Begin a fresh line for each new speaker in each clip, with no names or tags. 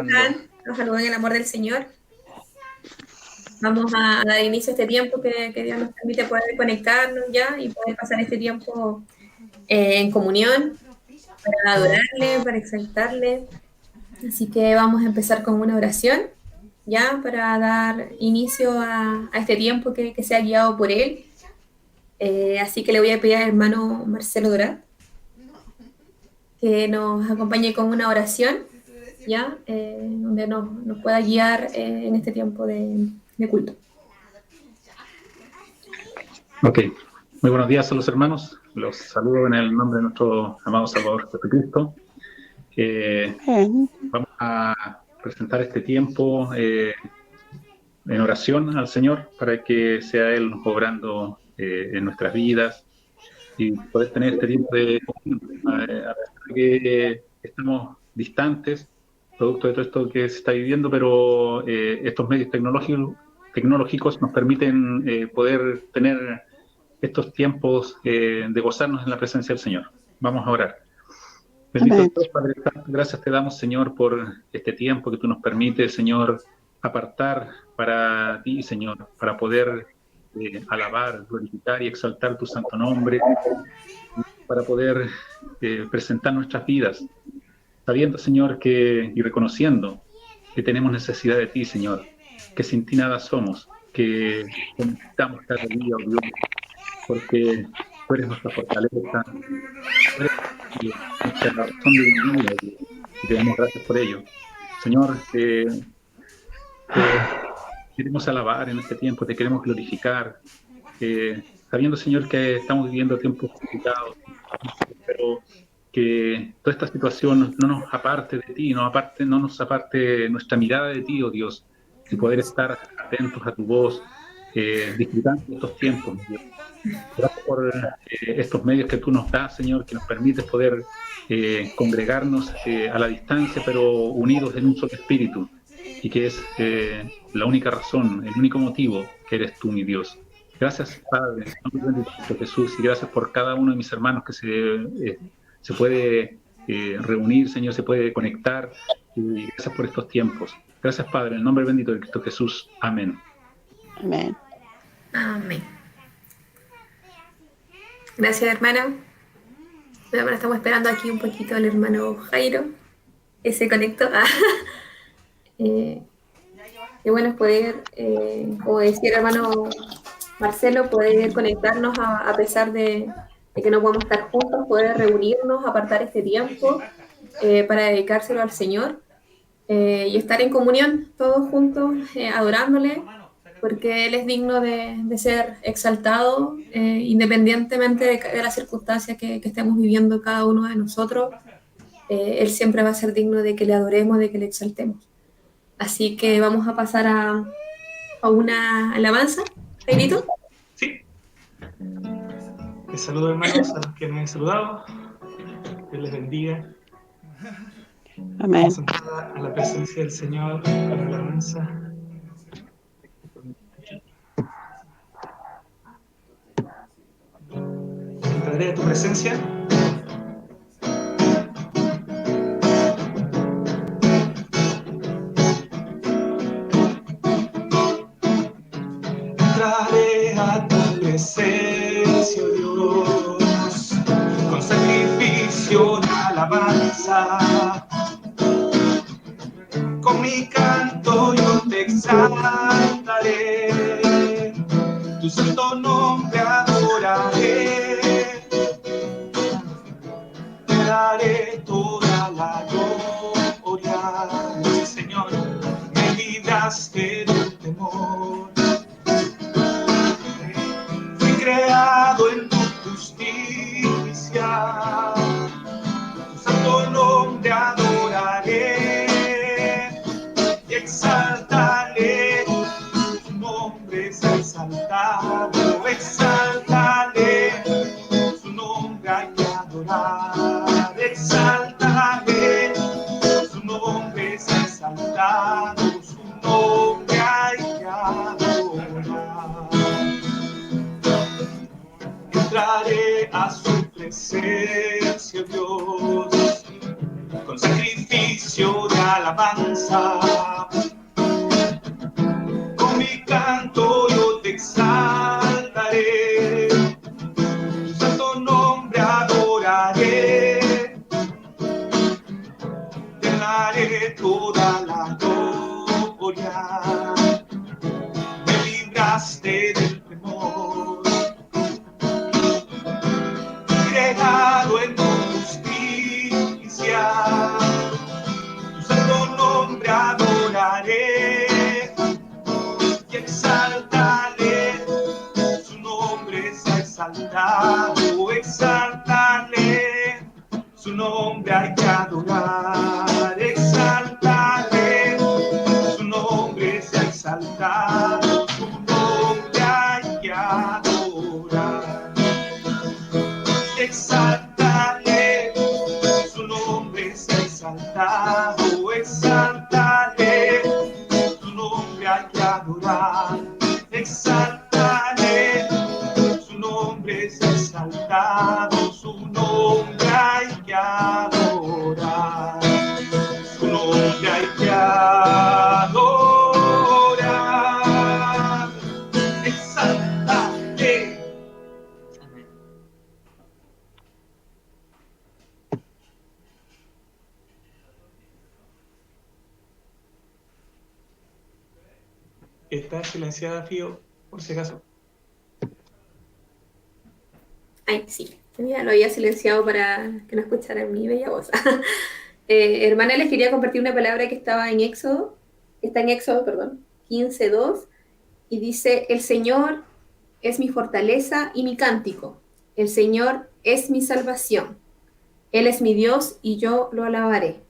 estando?
Los saludo en el amor del Señor. Vamos a dar inicio a este tiempo que Dios nos permite poder conectarnos ya y poder pasar este tiempo en comunión, para adorarle, para exaltarle. Así que vamos a empezar con una oración ya para dar inicio a este tiempo que sea guiado por Él. Así que le voy a pedir al hermano Marcelo Dorat que nos acompañe con una oración, ¿ya? Donde nos pueda guiar en este tiempo de culto.
Ok, muy buenos días a los hermanos. Los saludo en el nombre de nuestro amado Salvador Jesucristo. Vamos a presentar este tiempo en oración al Señor para que sea Él obrando en nuestras vidas y poder tener este tiempo de comunión. A pesar de que estamos distantes, producto de todo esto que se está viviendo, pero estos medios tecnológicos nos permiten poder tener estos tiempos de gozarnos en la presencia del Señor. Vamos a orar. Bendito Dios, Padre Santo, gracias te damos, Señor, por este tiempo que tú nos permites, Señor, apartar para ti, Señor, para poder alabar, glorificar y exaltar tu santo nombre, para poder presentar nuestras vidas, sabiendo, Señor, y reconociendo que tenemos necesidad de ti, Señor, que sin ti nada somos, que necesitamos cada día, oh Dios, porque tú eres nuestra fortaleza, tú eres nuestra razón de vivir, y te damos gracias por ello. Señor, te queremos alabar en este tiempo, te queremos glorificar, sabiendo, Señor, que estamos viviendo tiempos complicados, pero que toda esta situación no nos aparte de ti, no nos aparte nuestra mirada de ti, oh Dios, y poder estar atentos a tu voz, disfrutando de estos tiempos, Dios. Gracias por estos medios que tú nos das, Señor, que nos permites poder congregarnos a la distancia, pero unidos en un solo espíritu, y que es la única razón, el único motivo que eres tú, mi Dios. Gracias, Padre, en nombre de Cristo Jesús, y gracias por cada uno de mis hermanos que se puede reunir, Señor, se puede conectar, y gracias por estos tiempos. Gracias, Padre, en el nombre bendito de Cristo Jesús. Amén.
Amén.
Amén. Gracias, hermana. Bueno, estamos esperando aquí un poquito al hermano Jairo, que se conectó. Qué bueno es poder, como decía el hermano Marcelo, poder conectarnos a pesar de que no podemos estar juntos, poder reunirnos, apartar este tiempo para dedicárselo al Señor y estar en comunión todos juntos, adorándole, porque Él es digno de ser exaltado, independientemente de las circunstancias que estemos viviendo cada uno de nosotros. Él siempre va a ser digno de que le adoremos, de que le exaltemos. Así que vamos a pasar a una alabanza. ¿Jairito?
Sí. Les saludo, hermanos, a los que me han saludado. Dios les bendiga.
Amén.
Vamos a entrar a la presencia del Señor con la alabanza. Entraré a tu presencia. Entraré a tu presencia, oh Dios, con sacrificio de alabanza. Con mi canto yo te exaltaré, tu santo nombre adoraré, te daré toda la gloria. Sí, Señor, me libraste del temor. Fui creado en tu justicia, tu santo nombre adoraré y exaltaré, tu nombre es exaltado alabanza. Con mi canto yo te exaltaré, tu santo nombre adoraré, te daré toda la gloria. Me libraste del temor, creado en tu justicia, tu santo nombre adoraré y exaltaré, su nombre sea exaltado, exaltaré, su nombre hay que adorar, exaltaré, su nombre sea exaltado, su nombre hay que adorar, exaltaré, su nombre sea exaltado, exaltaré, su nombre hay que adorar, exaltaré, su nombre es exaltado, su nombre hay que adorar, su nombre hay que adorar, exaltaré. Amén. ¿Está silenciada, Fío, por si acaso?
Ay, sí, ya lo había silenciado para que no escucharan mi bella voz. Hermana, les quería compartir una palabra que estaba en Éxodo, está en Éxodo, perdón, 15:2, y dice: el Señor es mi fortaleza y mi cántico, el Señor es mi salvación, Él es mi Dios y yo lo alabaré.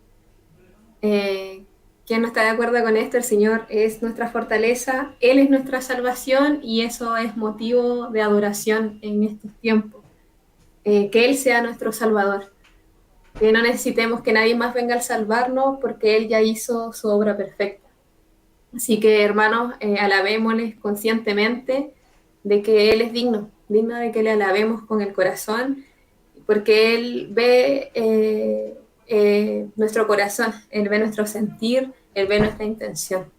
¿Quién no está de acuerdo con esto? El Señor es nuestra fortaleza, Él es nuestra salvación y eso es motivo de adoración en estos tiempos. Que Él sea nuestro Salvador, que no necesitemos que nadie más venga a salvarnos porque Él ya hizo su obra perfecta. Así que, hermanos, alabémosle conscientemente de que Él es digno de que le alabemos con el corazón, porque Él ve nuestro corazón, Él ve nuestro sentir, Él ve nuestra intención.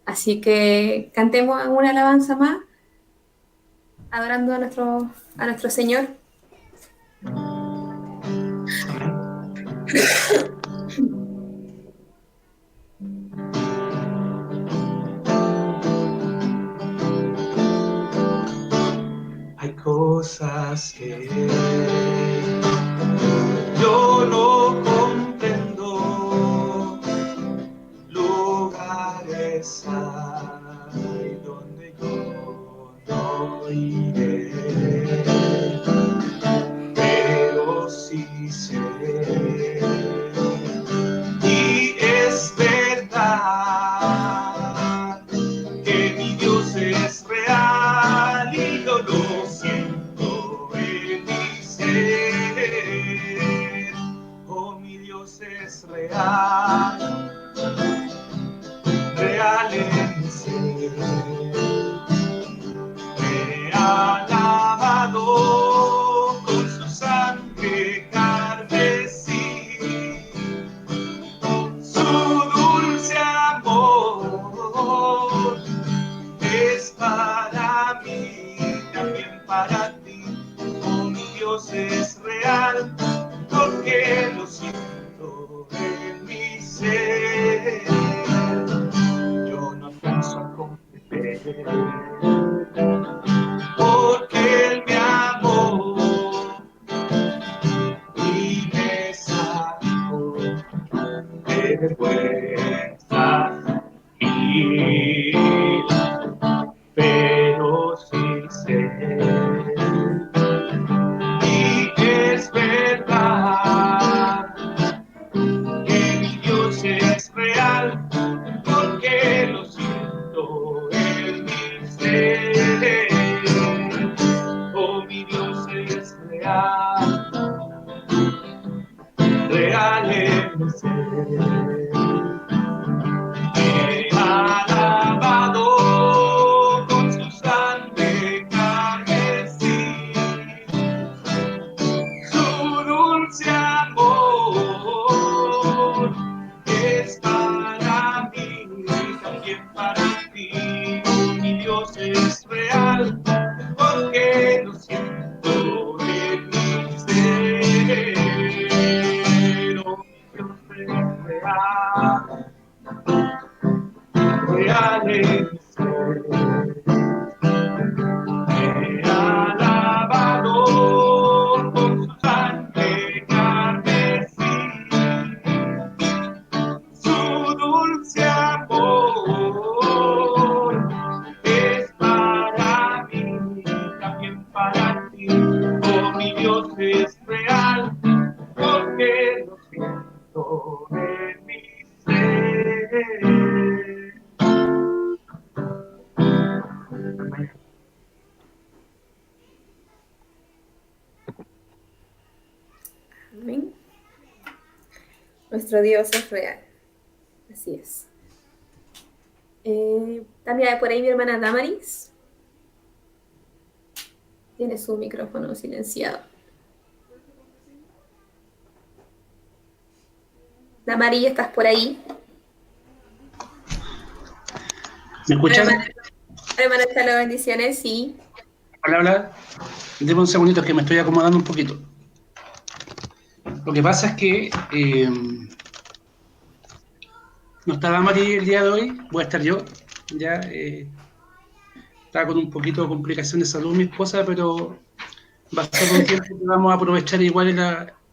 Así que cantemos una alabanza más, adorando a nuestro Señor.
Hay cosas que yo no comprendo, lugares hay donde yo no iré, pero sí sé, y es verdad que mi Dios es real y yo lo siento en mi ser. Oh, mi Dios es real, real en mi ser. Me ha lavado con su sangre carmesí, su dulce amor es para mí, también para ti. Oh, mi Dios es real, porque lo siento en mi ser. Yo no alcanzo a comprender, porque Él me amó y me sacó de vergüenza y pero sí sé, y es verdad que mi Dios es real, porque lo siento en mi ser. Oh, mi Dios es real, real en mi ser. Me ha lavado con su sangre carmesí, su dulce amor es para real, real en mi ser. Me ha lavado con su sangre carmesí, su dulce amor es para mí, también para ti. Oh, mi Dios es real, porque lo siento en mi ser.
Amén. Nuestro Dios es real. Así es. También por ahí mi hermana Damaris. Tiene su micrófono silenciado. Damaris, ¿estás por ahí?
¿Me escuchan?
Hermana, Chalo, bendiciones, sí.
Hola, hola. Deme un segundito que me estoy acomodando un poquito. Lo que pasa es que no está Mari el día de hoy, voy a estar yo. Ya está con un poquito de complicación de salud mi esposa, pero va a ser un tiempo que vamos a aprovechar igual en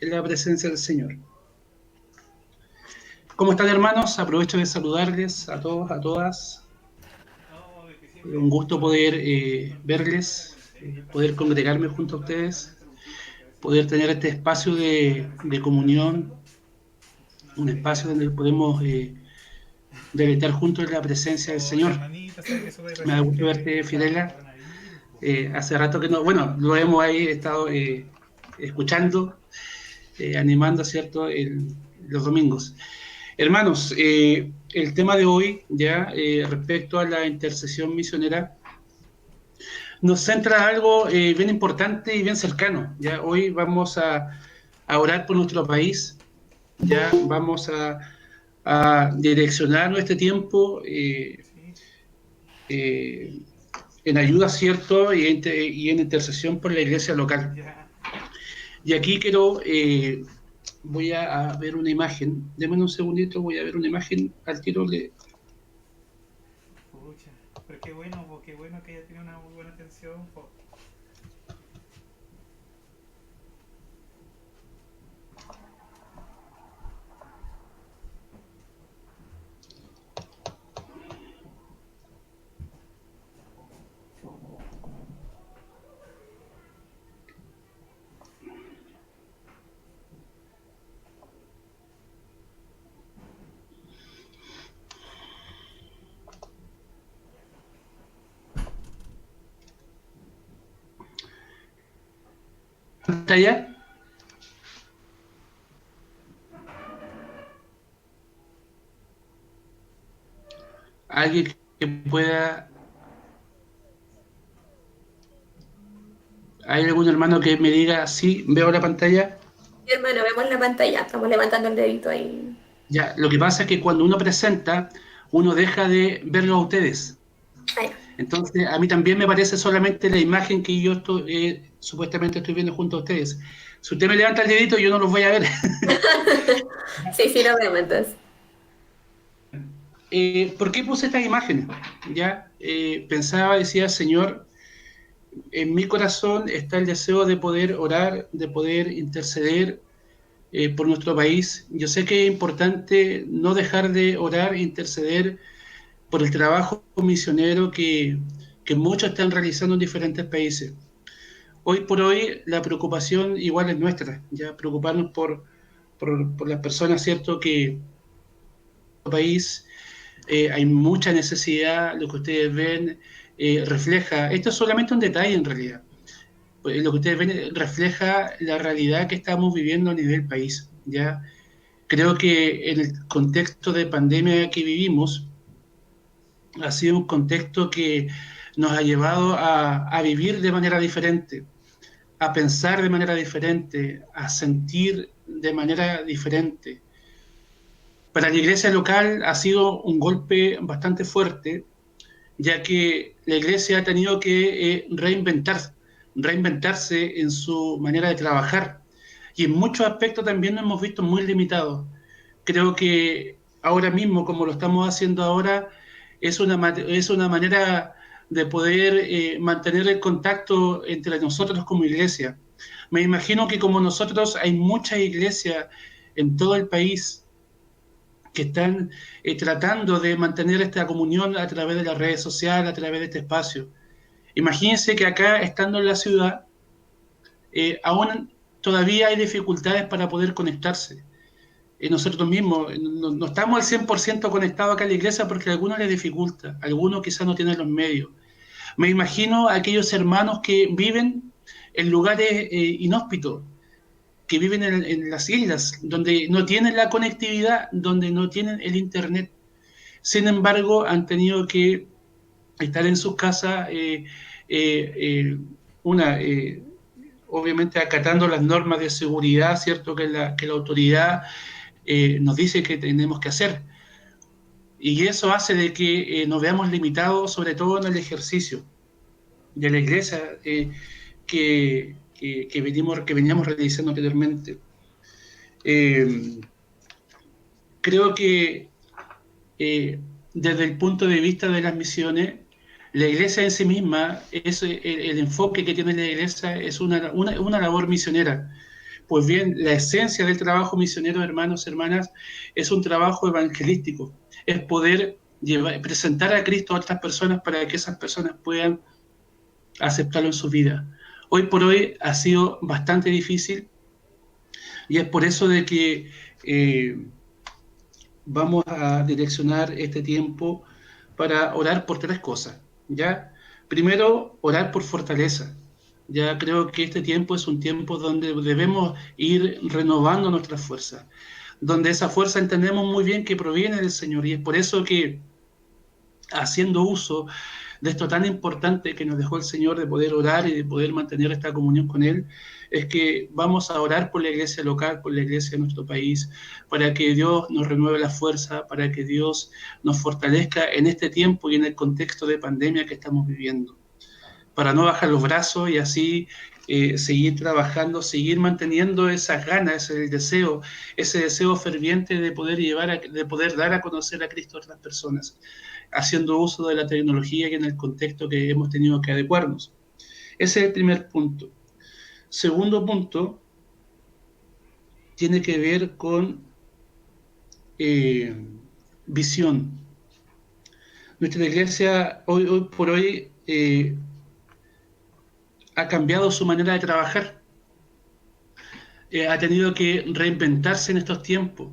la presencia del Señor. ¿Cómo están, hermanos? Aprovecho de saludarles a todos, a todas. Un gusto poder verles, poder congregarme junto a ustedes, poder tener este espacio de comunión, un espacio donde podemos deleitar juntos en la presencia del Señor. Me da gusto verte, Fidela. Hace rato que no, bueno, lo hemos ahí estado escuchando, animando, ¿cierto?, los domingos. Hermanos, el tema de hoy, ya respecto a la intercesión misionera, nos centra algo bien importante y bien cercano. Ya hoy vamos a orar por nuestro país, ya vamos a direccionar nuestro tiempo en ayuda, ¿cierto?, y en intercesión por la iglesia local. Y aquí voy a ver una imagen. Denme un segundito, voy a ver una imagen al tiro de...
Pucha, pero qué bueno que ella tiene una muy buena atención.
¿Pantalla? ¿Alguien que pueda... ¿Hay algún hermano que me diga, sí, veo la pantalla?
Sí, hermano, vemos la pantalla. Estamos levantando el dedito ahí.
Ya, lo que pasa es que cuando uno presenta, uno deja de verlo a ustedes.
Ahí.
Entonces, a mí también me parece solamente la imagen que yo supuestamente estoy viendo junto a ustedes. Si usted me levanta el dedito, yo no los voy a ver.
Sí, lo vemos entonces.
¿Por qué puse esta imagen? Ya pensaba, decía, Señor, en mi corazón está el deseo de poder orar, de poder interceder por nuestro país. Yo sé que es importante no dejar de orar e interceder por el trabajo misionero que muchos están realizando en diferentes países. Hoy por hoy la preocupación igual es nuestra, ya preocuparnos por las personas, ¿cierto?, que en nuestro país hay mucha necesidad. Lo que ustedes ven refleja, esto es solamente un detalle en realidad, pues lo que ustedes ven refleja la realidad que estamos viviendo a nivel país, ¿ya? Creo que en el contexto de pandemia que vivimos, ha sido un contexto que nos ha llevado a vivir de manera diferente, a pensar de manera diferente, a sentir de manera diferente. Para la iglesia local ha sido un golpe bastante fuerte, ya que la iglesia ha tenido que reinventarse en su manera de trabajar, y en muchos aspectos también nos hemos visto muy limitados. creo que ahora mismo, como lo estamos haciendo ahora, es una manera de poder mantener el contacto entre nosotros como iglesia. Me imagino que como nosotros hay muchas iglesias en todo el país que están tratando de mantener esta comunión a través de las redes sociales, a través de este espacio. Imagínense que acá, estando en la ciudad, aún todavía hay dificultades para poder conectarse. Nosotros mismos no estamos al 100% conectados acá a la iglesia porque a algunos les dificulta, a algunos quizás no tienen los medios. Me imagino a aquellos hermanos que viven en lugares inhóspitos, que viven en las islas, donde no tienen la conectividad, donde no tienen el internet. Sin embargo, han tenido que estar en sus casas, obviamente acatando las normas de seguridad, ¿cierto? Que la autoridad nos dice que tenemos que hacer. Y eso hace de que nos veamos limitados, sobre todo en el ejercicio de la iglesia que veníamos realizando anteriormente. Creo que desde el punto de vista de las misiones, la iglesia en sí misma, el enfoque que tiene la iglesia es una labor misionera. Pues bien, la esencia del trabajo misionero, hermanos, hermanas, es un trabajo evangelístico. Es poder presentar a Cristo a otras personas para que esas personas puedan aceptarlo en su vida. Hoy por hoy ha sido bastante difícil y es por eso de que vamos a direccionar este tiempo para orar por 3 cosas, ¿ya? Primero, orar por fortaleza. Ya creo que este tiempo es un tiempo donde debemos ir renovando nuestras fuerzas, donde esa fuerza entendemos muy bien que proviene del Señor, y es por eso que, haciendo uso de esto tan importante que nos dejó el Señor de poder orar y de poder mantener esta comunión con Él, es que vamos a orar por la iglesia local, por la iglesia de nuestro país, para que Dios nos renueve la fuerza, para que Dios nos fortalezca en este tiempo y en el contexto de pandemia que estamos viviendo, para no bajar los brazos y así seguir trabajando, seguir manteniendo esas ganas, ese deseo ferviente de poder dar a conocer a Cristo a otras personas, haciendo uso de la tecnología y en el contexto que hemos tenido que adecuarnos. Ese es el primer punto. Segundo punto tiene que ver con visión. Nuestra iglesia hoy por hoy ha cambiado su manera de trabajar, ha tenido que reinventarse en estos tiempos.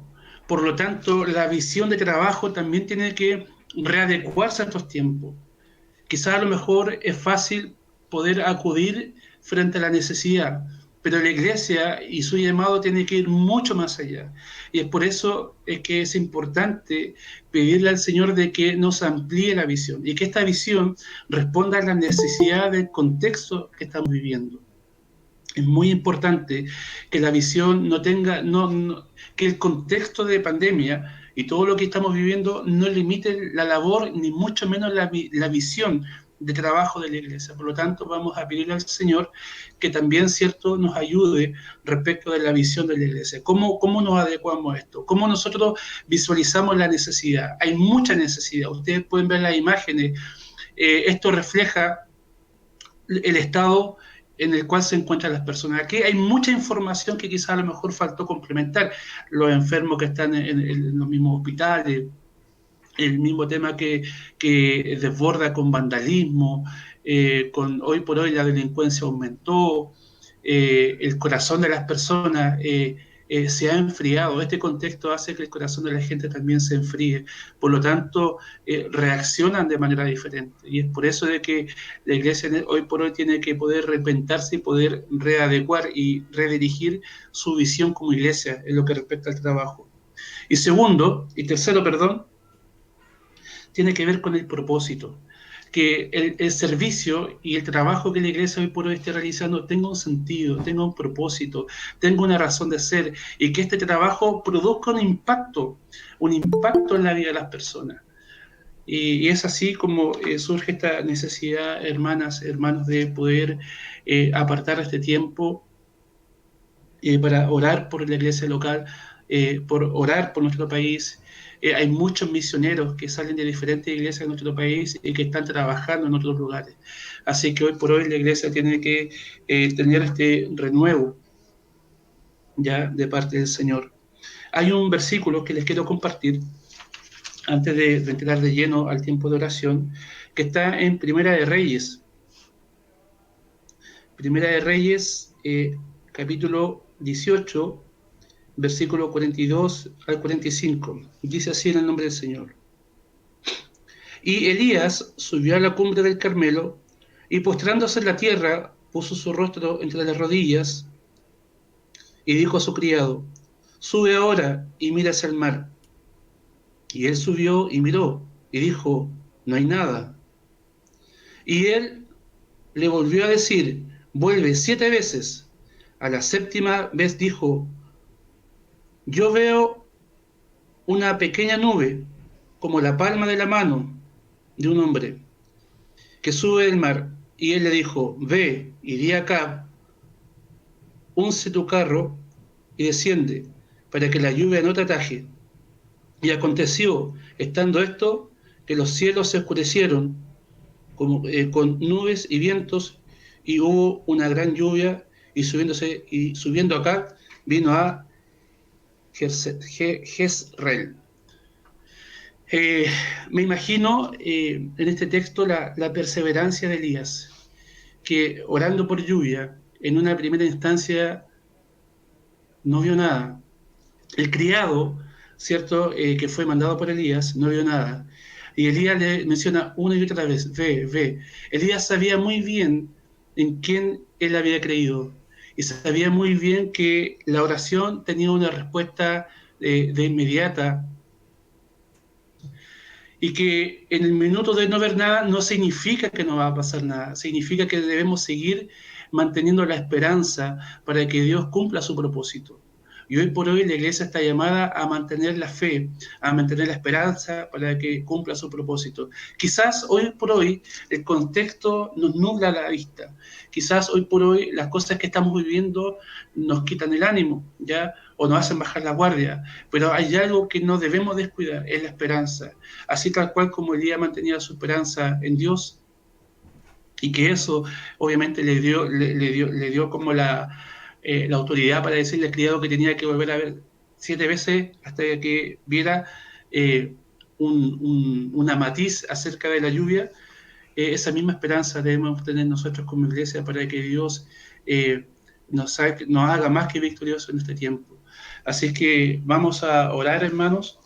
Por lo tanto, la visión de trabajo también tiene que readecuarse a estos tiempos. Quizás a lo mejor es fácil poder acudir frente a la necesidad, pero la iglesia y su llamado tiene que ir mucho más allá. Y es por eso que es importante pedirle al Señor de que nos amplíe la visión y que esta visión responda a la necesidad del contexto que estamos viviendo. Es muy importante que la visión que el contexto de pandemia y todo lo que estamos viviendo no limite la labor, ni mucho menos la visión de trabajo de la iglesia. Por lo tanto, vamos a pedirle al Señor que también, ¿cierto?, nos ayude respecto de la visión de la iglesia. ¿Cómo nos adecuamos a esto? ¿Cómo nosotros visualizamos la necesidad? Hay mucha necesidad. Ustedes pueden ver las imágenes. Esto refleja el estado en el cual se encuentran las personas. Aquí hay mucha información que quizás a lo mejor faltó complementar. Los enfermos que están en los mismos hospitales, el mismo tema que desborda con vandalismo, hoy por hoy la delincuencia aumentó, el corazón de las personas se ha enfriado. Este contexto hace que el corazón de la gente también se enfríe. Por lo tanto, reaccionan de manera diferente. Y es por eso de que la iglesia hoy por hoy tiene que poder reinventarse y poder readecuar y redirigir su visión como iglesia en lo que respecta al trabajo. Y tercero, tiene que ver con el propósito. Que el servicio y el trabajo que la iglesia hoy por hoy esté realizando tenga un sentido, tenga un propósito, tenga una razón de ser, y que este trabajo produzca un impacto en la vida de las personas. Y es así como surge esta necesidad, hermanas, hermanos, de poder apartar este tiempo para orar por la iglesia local, por orar por nuestro país. Hay muchos misioneros que salen de diferentes iglesias de nuestro país y que están trabajando en otros lugares. Así que hoy por hoy la iglesia tiene que tener este renuevo ya de parte del Señor. Hay un versículo que les quiero compartir antes de entrar de lleno al tiempo de oración, que está en Primera de Reyes. Primera de Reyes, capítulo 18, versículo 42 al 45. Dice así en el nombre del Señor. Y Elías subió a la cumbre del Carmelo y postrándose en la tierra puso su rostro entre las rodillas y dijo a su criado: sube ahora y mira hacia el mar. Y él subió y miró y dijo: no hay nada. Y él le volvió a decir: vuelve 7 veces. A la 7ª vez dijo: yo veo una pequeña nube como la palma de la mano de un hombre que sube del mar. Y él le dijo: ve y di acá, unce tu carro y desciende, para que la lluvia no te ataje. Y aconteció, estando esto, que los cielos se oscurecieron con nubes y vientos, y hubo una gran lluvia, y subiendo acá, vino a Jezreel. Me imagino en este texto la perseverancia de Elías, que orando por lluvia, en una primera instancia no vio nada. El criado, ¿cierto?, que fue mandado por Elías, no vio nada. Y Elías le menciona una y otra vez: ve, ve. Elías sabía muy bien en quién él había creído. Y sabía muy bien que la oración tenía una respuesta de inmediata. Y que en el minuto de no ver nada no significa que no va a pasar nada. Significa que debemos seguir manteniendo la esperanza para que Dios cumpla su propósito. Y hoy por hoy la iglesia está llamada a mantener la fe, a mantener la esperanza para que cumpla su propósito. Quizás hoy por hoy el contexto nos nubla la vista. Quizás hoy por hoy las cosas que estamos viviendo nos quitan el ánimo, ¿ya? O nos hacen bajar la guardia. Pero hay algo que no debemos descuidar, es la esperanza. Así tal cual como Elías mantenía su esperanza en Dios, y que eso obviamente le dio como la autoridad para decirle al criado que tenía que volver a ver 7 veces hasta que viera una matiz acerca de la lluvia. Esa misma esperanza debemos tener nosotros como iglesia para que Dios nos haga más que victoriosos en este tiempo. Así que vamos a orar, hermanos,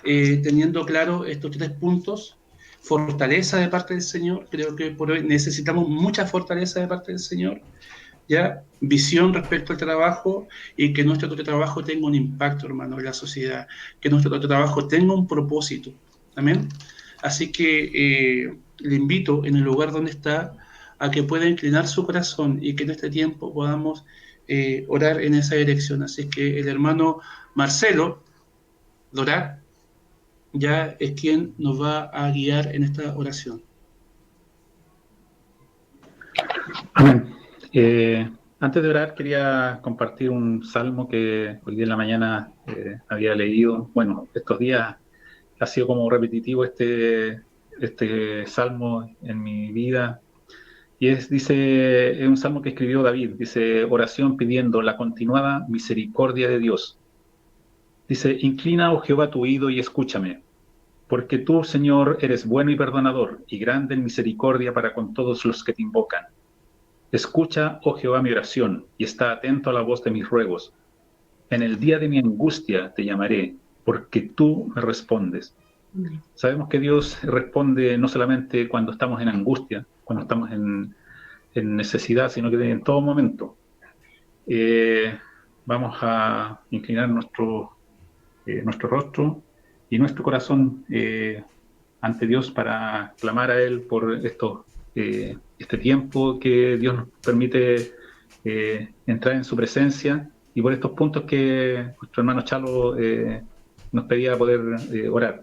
teniendo claro estos 3 puntos. Fortaleza de parte del Señor. Creo que por hoy necesitamos mucha fortaleza de parte del Señor, ¿ya? Visión respecto al trabajo, y que nuestro trabajo tenga un impacto, hermano, en la sociedad, que nuestro trabajo tenga un propósito. Amén. Así que le invito, en el lugar donde está, a que pueda inclinar su corazón y que en este tiempo podamos orar en esa dirección. Así que el hermano Marcelo Dorat ya es quien nos va a guiar en esta oración.
Amén. Antes de orar, quería compartir un salmo que hoy día en la mañana había leído. Bueno, estos días ha sido como repetitivo este salmo en mi vida. Y es un salmo que escribió David. Dice: oración pidiendo la continuada misericordia de Dios. Dice: inclina, oh Jehová, tu oído y escúchame, porque tú, Señor, eres bueno y perdonador, y grande en misericordia para con todos los que te invocan. Escucha, oh Jehová, mi oración, y está atento a la voz de mis ruegos. En el día de mi angustia te llamaré, porque tú me respondes. Sabemos que Dios responde no solamente cuando estamos en angustia, cuando estamos en necesidad, sino que en todo momento. Vamos a inclinar nuestro rostro y nuestro corazón ante Dios para clamar a Él por este tiempo que Dios nos permite entrar en su presencia, y por estos puntos que nuestro hermano Chalo nos pedía poder orar.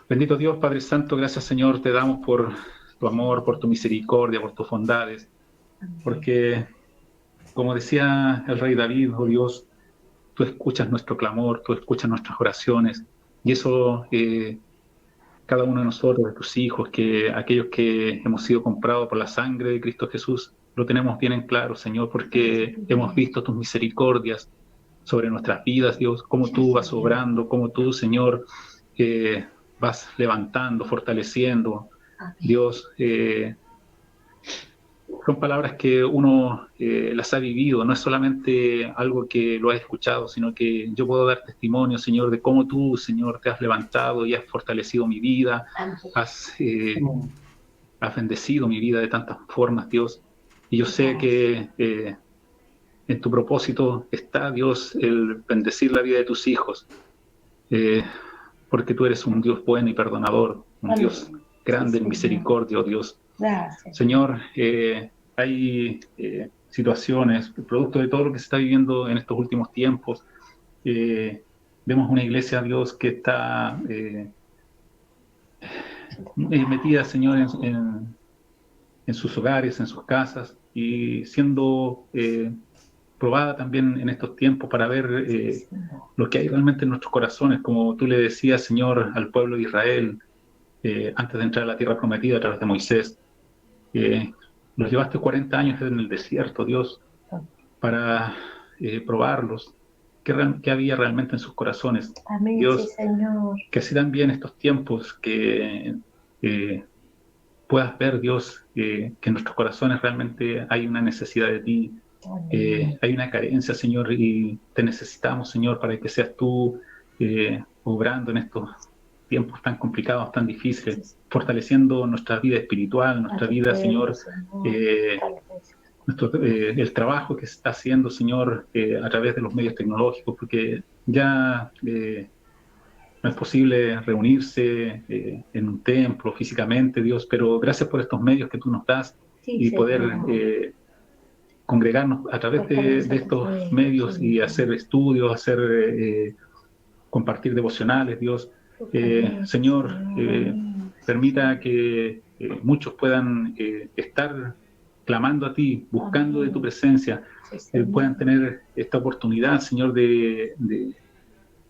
Bendito Dios, Padre Santo, gracias, Señor, te damos por tu amor, por tu misericordia, por tus bondades, porque, como decía el rey David, oh Dios, tú escuchas nuestro clamor, tú escuchas nuestras oraciones, y eso cada uno de nosotros, de tus hijos, que aquellos que hemos sido comprados por la sangre de Cristo Jesús, lo tenemos bien en claro, Señor, porque hemos visto tus misericordias sobre nuestras vidas, Dios, cómo tú vas obrando, cómo tú, Señor, vas levantando, fortaleciendo, Dios. Son palabras que uno las ha vivido, no es solamente algo que lo has escuchado, sino que yo puedo dar testimonio, Señor, de cómo tú, Señor, te has levantado y has fortalecido mi vida, has bendecido mi vida de tantas formas, Dios. Y yo sé que en tu propósito está, Dios, el bendecir la vida de tus hijos, porque tú eres un Dios bueno y perdonador, un Dios grande en misericordia, oh Dios.
Gracias.
Señor, hay situaciones, producto de todo lo que se está viviendo en estos últimos tiempos. Vemos una iglesia, Dios, que está metida, Señor, en sus hogares, en sus casas, y siendo probada también en estos tiempos para ver lo que hay realmente en nuestros corazones, como tú le decías, Señor, al pueblo de Israel, antes de entrar a la tierra prometida a través de Moisés. Los llevaste 40 años en el desierto, Dios, para probarlos, qué había realmente en sus corazones.
Amén,
Dios,
sí, Señor.
que así también estos tiempos, que puedas ver, Dios, que en nuestros corazones realmente hay una necesidad de ti, hay una carencia, Señor, y te necesitamos, Señor, para que seas tú obrando en estos tiempos tan complicados, tan difíciles, fortaleciendo nuestra vida espiritual, nuestra vida, Señor, el trabajo que se está haciendo, Señor, a través de los medios tecnológicos, porque ya no es posible reunirse en un templo físicamente, Dios, pero gracias por estos medios que tú nos das y poder congregarnos a través de estos medios y hacer estudios, compartir devocionales, Dios. Señor, permita que muchos puedan estar clamando a ti, buscando de tu presencia, puedan tener esta oportunidad, Señor, de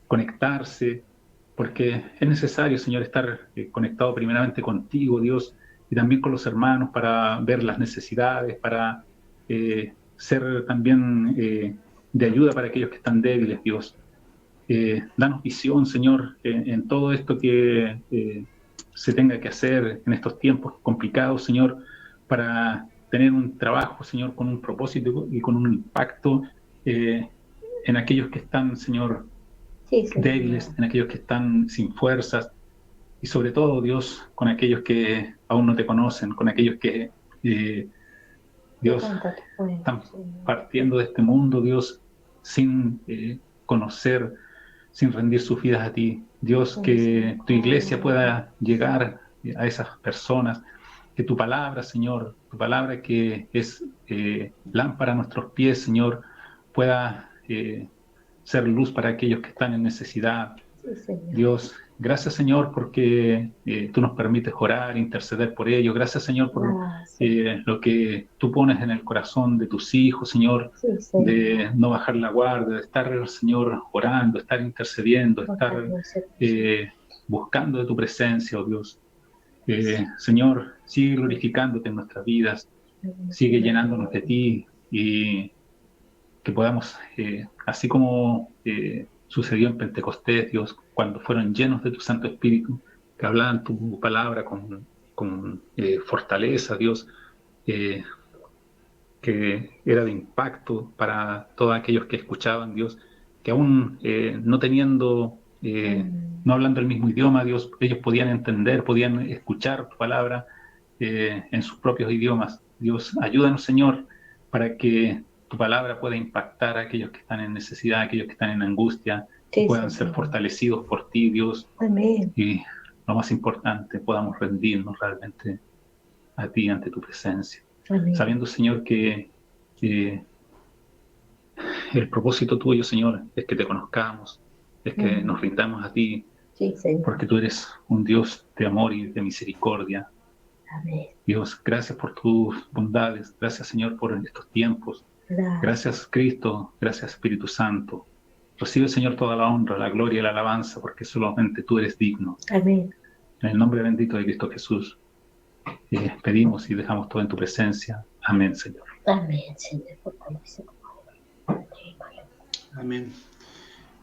conectarse, porque es necesario, Señor, estar conectado primeramente contigo, Dios, y también con los hermanos para ver las necesidades, para ser también de ayuda para aquellos que están débiles, Dios. Danos visión, Señor, en todo esto que se tenga que hacer en estos tiempos complicados, Señor, para tener un trabajo, Señor, con un propósito y con un impacto en aquellos que están, Señor, débiles, en aquellos que están sin fuerzas, y sobre todo, Dios, con aquellos que aún no te conocen, con aquellos que, Dios, están partiendo de este mundo, Dios, sin conocer, sin rendir sus vidas a ti. Dios, que tu iglesia pueda llegar a esas personas, que tu palabra, Señor, tu palabra que es lámpara a nuestros pies, Señor, pueda ser luz para aquellos que están en necesidad. Dios, gracias, Señor, porque tú nos permites orar, interceder por ellos. Gracias, Señor, por lo que tú pones en el corazón de tus hijos, Señor, de no bajar la guardia, de estar, Señor, orando, estar intercediendo, estar buscando de tu presencia, oh Dios. Señor, sigue glorificándote en nuestras vidas, sigue llenándonos de ti, y que podamos, así como sucedió en Pentecostés, Dios, cuando fueron llenos de tu Santo Espíritu, que hablaban tu palabra con fortaleza, Dios, que era de impacto para todos aquellos que escuchaban, Dios, que aún no teniendo, no hablando el mismo idioma, Dios, ellos podían entender, podían escuchar tu palabra en sus propios idiomas. Dios, ayúdanos, Señor, para que tu palabra pueda impactar a aquellos que están en necesidad, a aquellos que están en angustia, puedan ser fortalecidos por ti, Dios.
Amén.
Y lo más importante, podamos rendirnos realmente a ti ante tu presencia.
Amén.
Sabiendo, Señor, que el propósito tuyo, Señor, es que te conozcamos, es que nos rindamos a ti, porque tú eres un Dios de amor y de misericordia.
Amén.
Dios, gracias por tus bondades, gracias, Señor, por estos tiempos. Gracias, Cristo, gracias, Espíritu Santo. Recibe, Señor, toda la honra, la gloria y la alabanza, porque solamente tú eres digno.
Amén.
En el nombre bendito de Cristo Jesús, pedimos y dejamos todo en tu presencia. Amén, Señor.
Amén, Señor, fortalece.
Amén.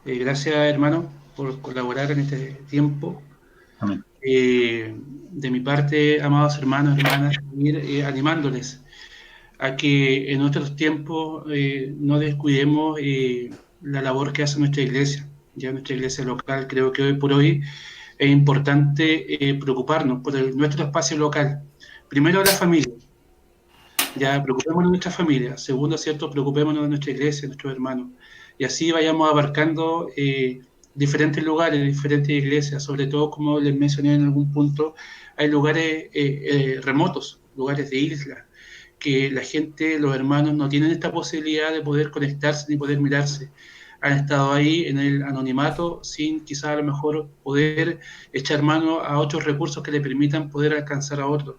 Gracias, hermano, por colaborar en este tiempo.
Amén.
De mi parte, amados hermanos y hermanas, seguir animándoles a que en nuestros tiempos no descuidemos la labor que hace nuestra iglesia. Ya nuestra iglesia local, creo que hoy por hoy es importante preocuparnos por nuestro espacio local. Primero, la familia. Ya, preocupémonos de nuestra familia. Segundo, ¿cierto? Preocupémonos de nuestra iglesia, de nuestros hermanos. Y así vayamos abarcando diferentes lugares, diferentes iglesias. Sobre todo, como les mencioné en algún punto, hay lugares remotos, lugares de islas, que la gente, los hermanos, no tienen esta posibilidad de poder conectarse ni poder mirarse. Han estado ahí en el anonimato sin quizás a lo mejor poder echar mano a otros recursos que le permitan poder alcanzar a otros.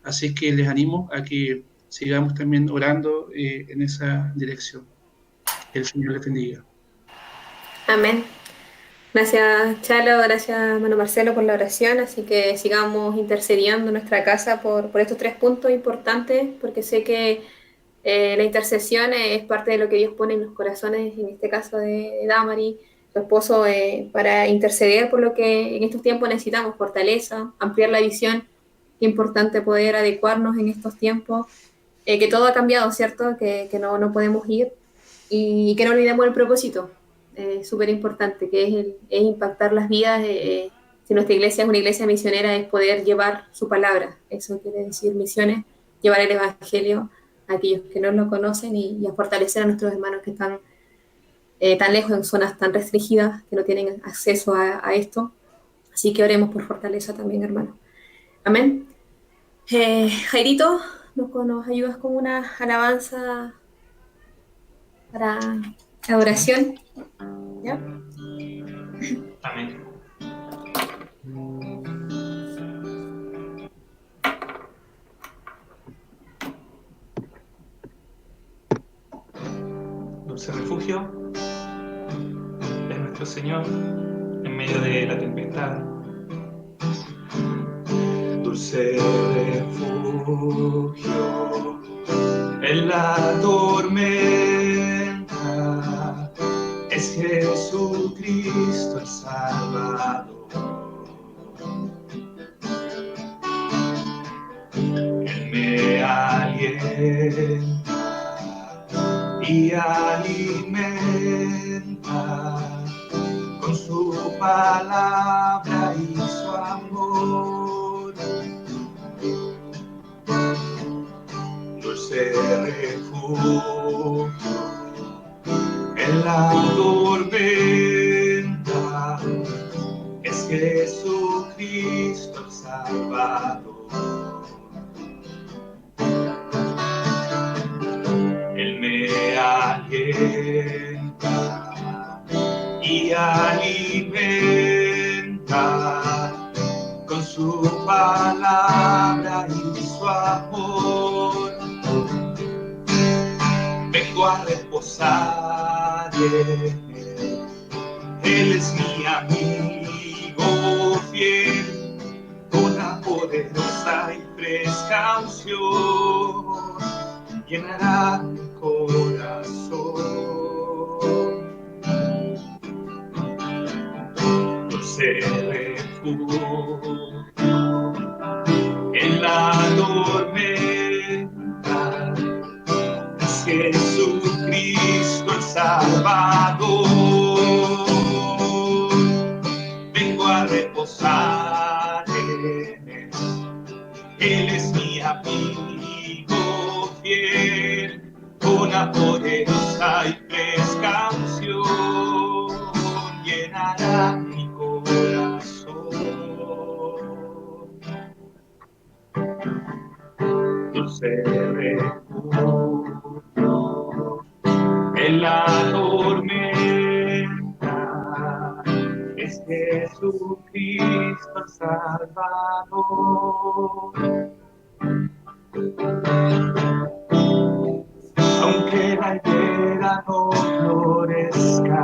Así que les animo a que sigamos también orando en esa dirección. El Señor les bendiga.
Amén. Gracias, Chalo, gracias, hermano Marcelo, por la oración. Así que sigamos intercediendo en nuestra casa por estos 3 puntos importantes, porque sé que la intercesión es parte de lo que Dios pone en los corazones, en este caso de Damari, su esposo, para interceder por lo que en estos tiempos necesitamos: fortaleza, ampliar la visión. Qué importante poder adecuarnos en estos tiempos, que todo ha cambiado, ¿cierto? Que no podemos ir, y que no olvidemos el propósito. Súper importante, que es impactar las vidas. Si nuestra iglesia es una iglesia misionera, es poder llevar su palabra. Eso quiere decir misiones, llevar el evangelio a aquellos que no lo conocen, y a fortalecer a nuestros hermanos que están tan lejos, en zonas tan restringidas, que no tienen acceso a esto. Así que oremos por fortaleza también, hermano. Amén. Jairito, ¿nos ayudas con una alabanza para adoración? ¿Ya?
Amén. Dulce refugio es nuestro Señor en medio de la tempestad. Dulce refugio en la tormenta es Jesucristo el Salvador. Él me alienta y alimenta con su palabra y su amor. Dulce refugio en la tormenta es Jesucristo el Salvador. Él me alienta y alimenta con su palabra y su amor. Vengo a reposar en Él. Él es mi amigo fiel, una poderosa y fresca unción llenará mi corazón. Dulce refugio en la tormenta es Jesucristo el Salvador. Vengo a reposar en Él. Él es mi amigo fiel, una poderosa y fresca unción llenará mi corazón. Dulce refugio en la tormenta es Jesucristo el Salvador. Aunque la higuera no florezca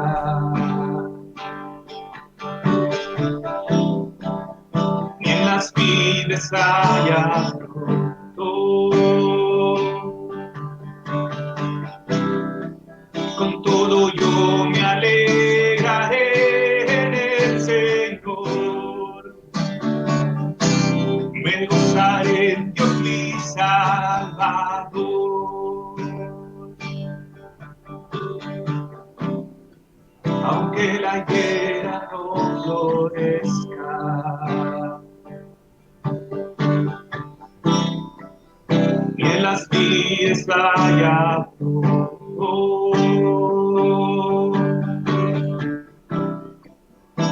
las vides haya pronto. Con todo yo me alegraré en el Señor, me gozaré en Dios mi Salvador. Aunque la higuera no florezca, ni en las vides haya fruto,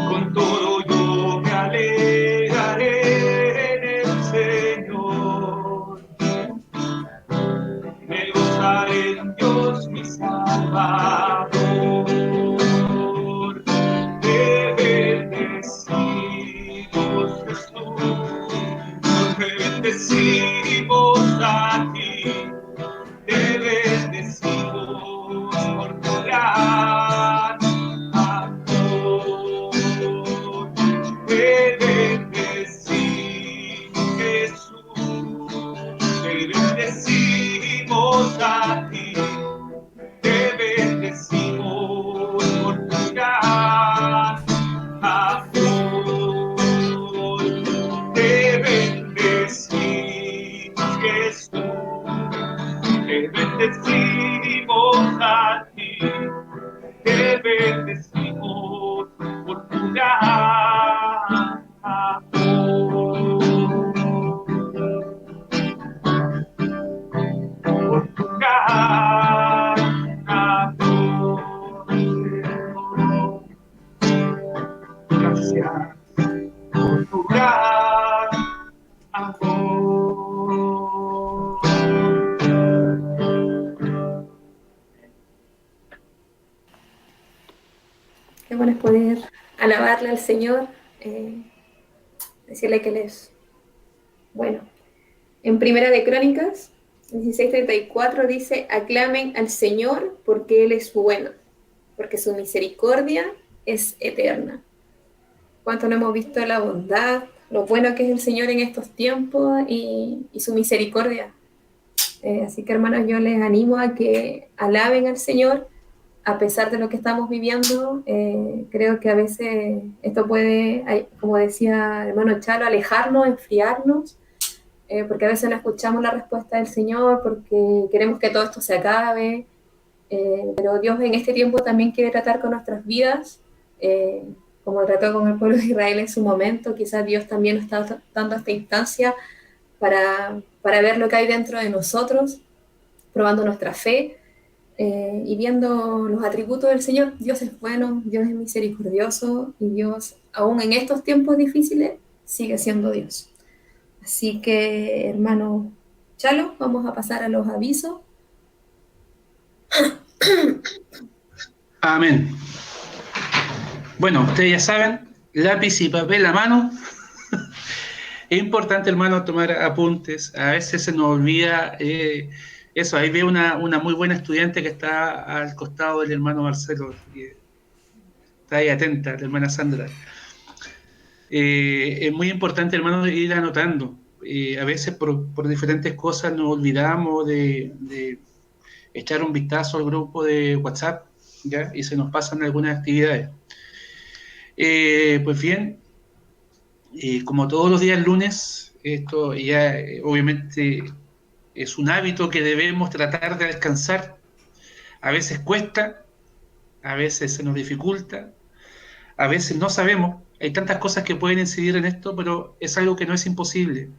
con todo yo me alegraré en el Señor, me gozaré en Dios mi Salvador. Te bendecimos, Jesús, te bendecimos a ti, te bendecimos por tu gran amor. Te bendecimos, Jesús, te bendecimos a ti, te bendecimos por tu gran amor. Te bendecimos, Jesús, te bendecimos a ti, te bendecimos por tu gran amor. Por tu gran amor. Gracias por tu gran amor.
Qué bueno es poder alabarle al Señor, decirle que Él es bueno. En Primera de Crónicas 16:34 dice: aclamen al Señor porque Él es bueno, porque su misericordia es eterna. Cuánto no hemos visto la bondad, lo bueno que es el Señor en estos tiempos y su misericordia. Así que, hermanos, yo les animo a que alaben al Señor a pesar de lo que estamos viviendo. Creo que a veces esto puede, como decía el hermano Chalo, alejarnos, enfriarnos, porque a veces no escuchamos la respuesta del Señor, porque queremos que todo esto se acabe, pero Dios en este tiempo también quiere tratar con nuestras vidas, como trató con el pueblo de Israel en su momento. Quizás Dios también nos está dando esta instancia para ver lo que hay dentro de nosotros, probando nuestra fe, y viendo los atributos del Señor. Dios es bueno, Dios es misericordioso, y Dios, aún en estos tiempos difíciles, sigue siendo Dios. Así que, hermano Chalo, vamos a pasar a los avisos.
Amén. Bueno, ustedes ya saben, lápiz y papel a mano. Es importante, hermano, tomar apuntes. A veces se nos olvida eso. Ahí veo una muy buena estudiante que está al costado del hermano Marcelo. Está ahí atenta, la hermana Sandra. Es muy importante, hermano, ir anotando. A veces por diferentes cosas nos olvidamos de echar un vistazo al grupo de WhatsApp, ¿ya? Y se nos pasan algunas actividades. Pues bien, como todos los días lunes, esto ya obviamente es un hábito que debemos tratar de alcanzar. A veces cuesta, a veces se nos dificulta, a veces no sabemos. Hay tantas cosas que pueden incidir en esto, pero es algo que no es imposible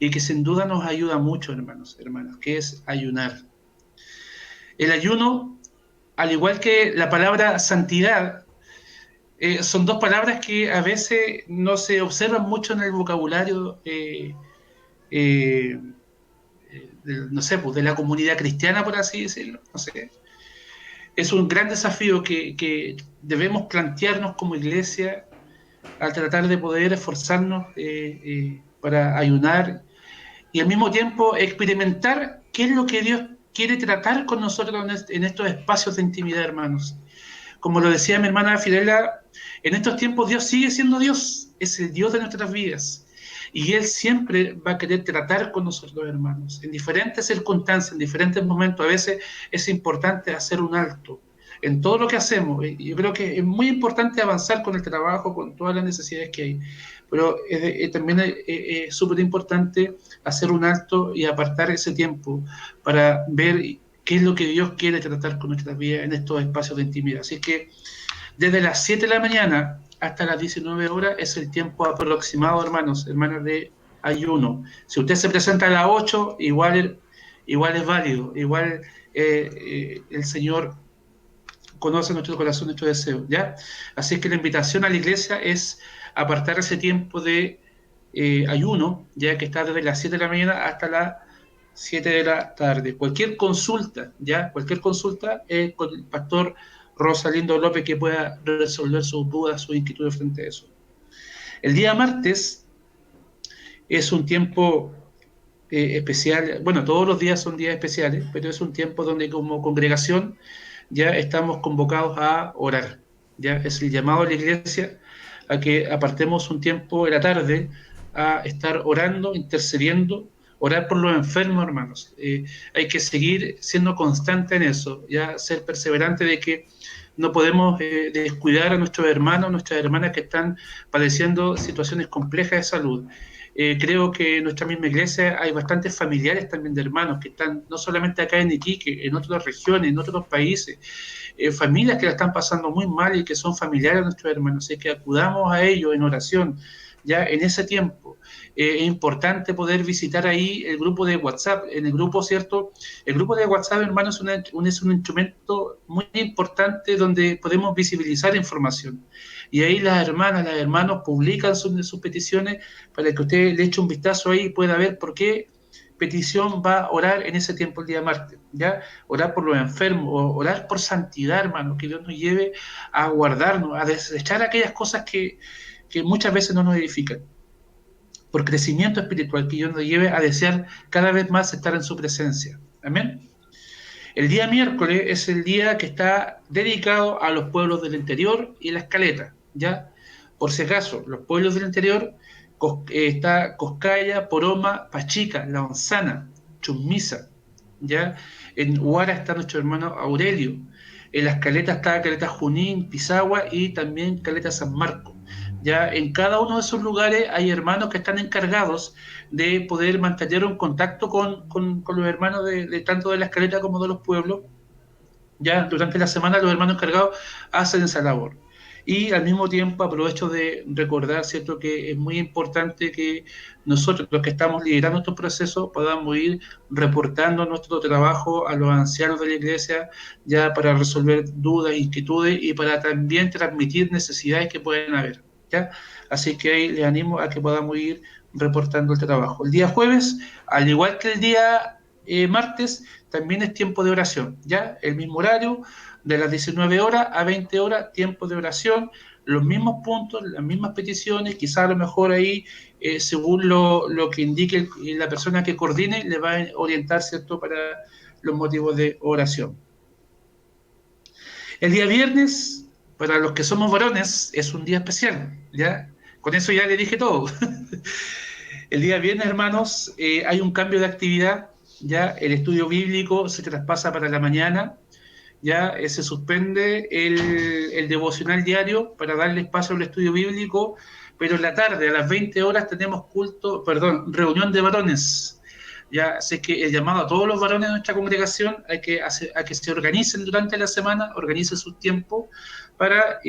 y que sin duda nos ayuda mucho, hermanos, hermanas, que es ayunar. El ayuno, al igual que la palabra santidad, son dos palabras que a veces no se observan mucho en el vocabulario, no sé, pues de la comunidad cristiana, por así decirlo. No sé. Es un gran desafío que debemos plantearnos como iglesia al tratar de poder esforzarnos para ayunar y al mismo tiempo experimentar qué es lo que Dios quiere tratar con nosotros en estos espacios de intimidad, hermanos. Como lo decía mi hermana Filela, en estos tiempos Dios sigue siendo Dios, es el Dios de nuestras vidas. y Él siempre va a querer tratar con nosotros, hermanos, en diferentes circunstancias, en diferentes momentos. A veces es importante hacer un alto en todo lo que hacemos. Yo creo que es muy importante avanzar con el trabajo, con todas las necesidades que hay, pero también es súper importante hacer un alto y apartar ese tiempo para ver qué es lo que Dios quiere tratar con nuestras vidas en estos espacios de intimidad. Así que desde las 7 de la mañana hasta las 19 horas es el tiempo aproximado, hermanas, de ayuno. Si usted se presenta a las 8, igual es válido, igual el Señor conoce nuestro corazón, nuestro deseo, ¿ya? Así que la invitación a la iglesia es apartar ese tiempo de ayuno, ya que está desde las 7 de la mañana hasta las 7 de la tarde. Cualquier consulta con el pastor Rosalindo López, que pueda resolver sus dudas, sus inquietudes frente a eso. El día martes es un tiempo especial. Bueno, todos los días son días especiales, pero es un tiempo donde como congregación ya estamos convocados a orar. Ya es el llamado a la iglesia a que apartemos un tiempo en la tarde a estar orando, intercediendo, orar por los enfermos, hermanos. Hay que seguir siendo constante en eso, ya ser perseverante de que no podemos descuidar a nuestros hermanos, nuestras hermanas que están padeciendo situaciones complejas de salud. Creo que en nuestra misma iglesia hay bastantes familiares también de hermanos que están no solamente acá en Iquique, en otras regiones, en otros países, familias que la están pasando muy mal y que son familiares de nuestros hermanos. Así que acudamos a ellos en oración, ya en ese tiempo. Es importante poder visitar ahí el grupo de WhatsApp. En el grupo, ¿cierto? El grupo de WhatsApp, hermanos, es un instrumento muy importante donde podemos visibilizar información. Y ahí las hermanas, los hermanos publican sus peticiones para que usted le eche un vistazo ahí y pueda ver por qué petición va a orar en ese tiempo el día martes, ¿ya? Orar por los enfermos, orar por santidad, hermanos, que Dios nos lleve a guardarnos, a desechar aquellas cosas que muchas veces no nos edifican, por crecimiento espiritual, que Dios nos lleve a desear cada vez más estar en su presencia. Amén. El día miércoles es el día que está dedicado a los pueblos del interior y las caletas, ¿ya? Por si acaso, los pueblos del interior está Coscaya, Poroma, Pachica, La Onzana, Chumisa, ¿ya? En Huara está nuestro hermano Aurelio. En las caletas está Caleta Junín, Pisagua y también Caleta San Marco. Ya en cada uno de esos lugares hay hermanos que están encargados de poder mantener un contacto con los hermanos de tanto de la escaleta como de los pueblos. Ya durante la semana los hermanos encargados hacen esa labor. Y al mismo tiempo aprovecho de recordar, ¿cierto?, que es muy importante que nosotros, los que estamos liderando estos procesos, podamos ir reportando nuestro trabajo a los ancianos de la iglesia, ya para resolver dudas, inquietudes y para también transmitir necesidades que pueden haber, ¿ya? Así que ahí les animo a que podamos ir reportando el trabajo. El día jueves, al igual que el día martes, también es tiempo de oración, ¿ya? El mismo horario, de las 19 horas a 20 horas, tiempo de oración, los mismos puntos, las mismas peticiones, quizás a lo mejor ahí, según lo que indique la persona que coordine, le va a orientar, ¿cierto?, para los motivos de oración. El día viernes, para los que somos varones, es un día especial, ¿ya? Con eso ya le dije todo. El día viernes, hermanos, hay un cambio de actividad, ya el estudio bíblico se traspasa para la mañana, ya se suspende el devocional diario para darle espacio al estudio bíblico, pero en la tarde, a las 20 horas, tenemos reunión de varones. Ya sé que el llamado a todos los varones de nuestra congregación a que se organicen durante la semana, organicen su tiempo para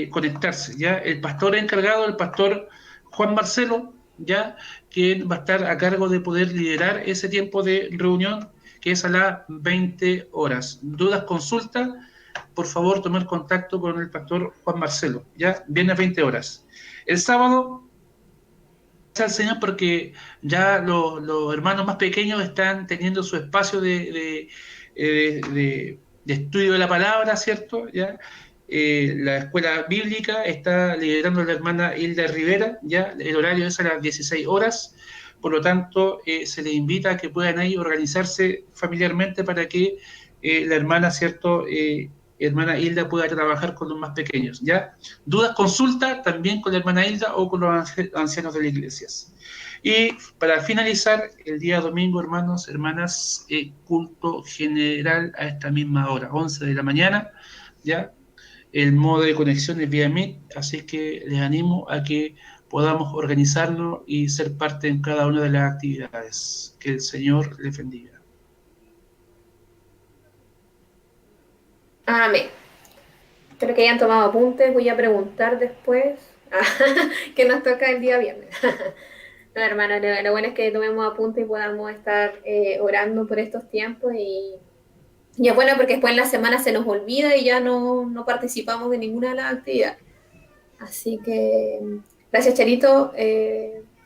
conectarse. Ya el pastor encargado, el pastor Juan Marcelo, ya quien va a estar a cargo de poder liderar ese tiempo de reunión, que es a las 20 horas. Dudas, consultas, por favor, tomar contacto con el pastor Juan Marcelo, ya, viene a 20 horas. El sábado, gracias al Señor, porque ya los hermanos más pequeños están teniendo su espacio de estudio de la palabra, ¿cierto? Ya, la escuela bíblica está liderando la hermana Hilda Rivera, ya, el horario es a las 16 horas, por lo tanto, se les invita a que puedan ahí organizarse familiarmente para que la hermana, ¿cierto?, hermana Hilda pueda trabajar con los más pequeños, ¿ya? Dudas, consulta también con la hermana Hilda o con los ancianos de las iglesias. Y para finalizar, el día domingo, hermanos, hermanas, culto general a esta misma hora, 11 de la mañana, ¿ya? El modo de conexión es vía Meet, así que les animo a que podamos organizarnos y ser parte en cada una de las actividades. Que el Señor les bendiga.
Amén. Espero que hayan tomado apuntes. Voy a preguntar después que nos toca el día viernes. No, hermano, lo bueno es que tomemos apuntes y podamos estar orando por estos tiempos y es bueno porque después en la semana se nos olvida y ya no participamos de ninguna de las actividades. Así que gracias, Charito.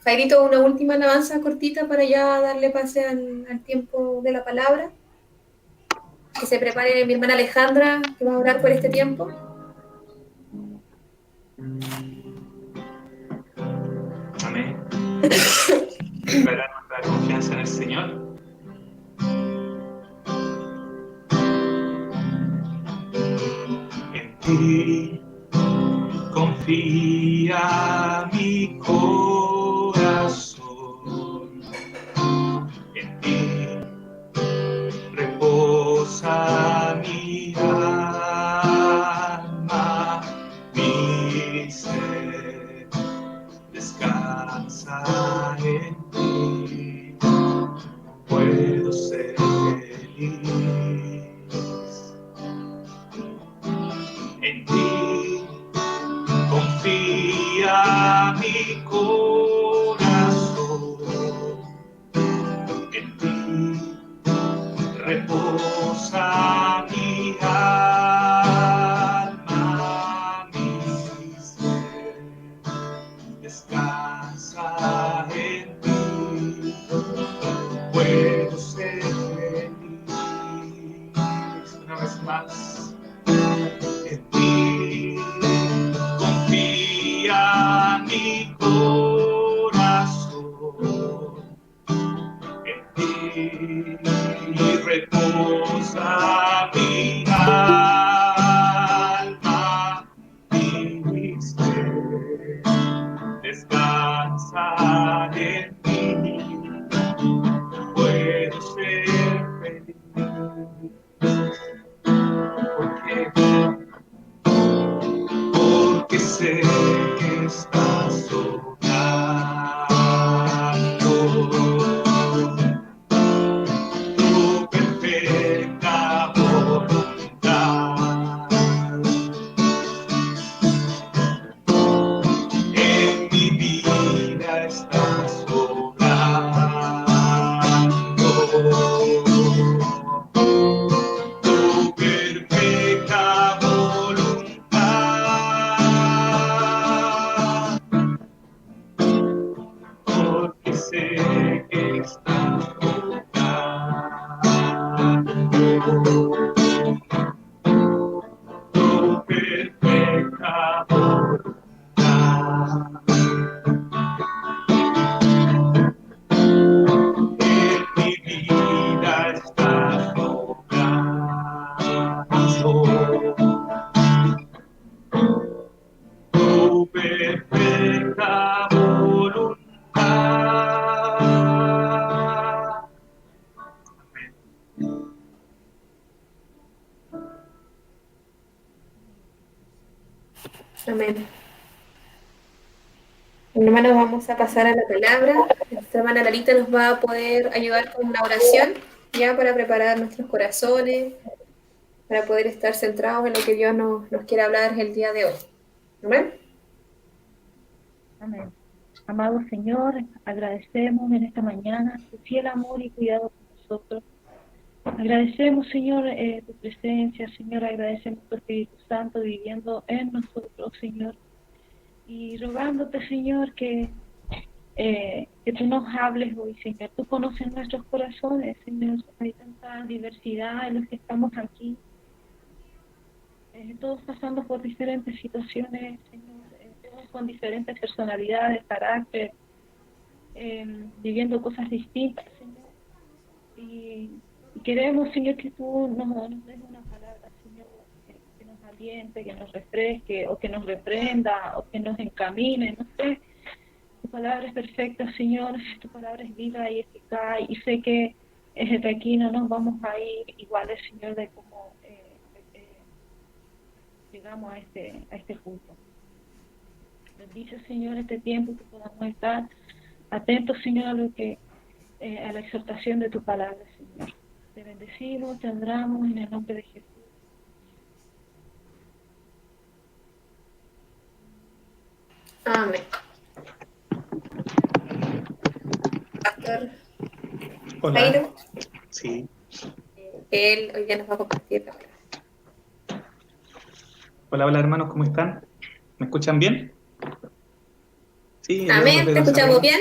Jairito, una última alabanza cortita para ya darle pase al tiempo de la palabra. Que se prepare mi hermana Alejandra, que va a orar por este tiempo.
Amén. Declarar nuestra confianza en el Señor. En ti confía mi corazón. En ti reposa mi alma, mi ser descansa en ti, puedo ser feliz. En ti confía mi corazón, en ti reposa mi alma, mi ser descansa en ti, puedo ser feliz. Una vez más, en ti confía mi corazón, en ti reposa mi alma, mi ser descansa en ti, puedo ser feliz. Porque sé que estás obrando tu perfecta voluntad en mi vida. Estás obrando tu perfecta voluntad, porque sé que estás obrando tu perfecta voluntad. En mi vida estás obrando tu perfecta voluntad.
Amén. Hermanos, vamos a pasar a la palabra. Nuestra hermana Larita nos va a poder ayudar con una oración, ya para preparar nuestros corazones, para poder estar centrados en lo que Dios nos quiere hablar el día de hoy. Amén.
Amén. Amado Señor, agradecemos en esta mañana tu fiel amor y cuidado con nosotros. Agradecemos, Señor, tu presencia, Señor, agradecemos tu Espíritu Santo viviendo en nosotros, Señor. Y rogándote, Señor, que tú nos hables hoy, Señor. Tú conoces nuestros corazones, Señor. Hay tanta diversidad en los que estamos aquí. Todos pasando por diferentes situaciones, Señor. Todos con diferentes personalidades, carácter, viviendo cosas distintas, Señor. Y queremos, Señor, que tú nos des una palabra, Señor, oriente, que nos refresque, o que nos reprenda, o que nos encamine, no sé. Tu palabra es perfecta, Señor, tu palabra es viva y eficaz, y sé que desde aquí no nos vamos a ir iguales, Señor, de cómo llegamos a este punto. Bendice, Señor, este tiempo, que podamos estar atentos, Señor, a lo que a la exhortación de tu palabra, Señor. Te bendecimos, te honramos en el nombre de Jesús.
Amén. Pastor
Hola.
Jairo,
Sí.
él hoy día nos va a compartir la palabra.
Hola, hola hermanos, ¿cómo están? ¿Me escuchan bien? Sí,
Amén, ¿te escuchamos bien?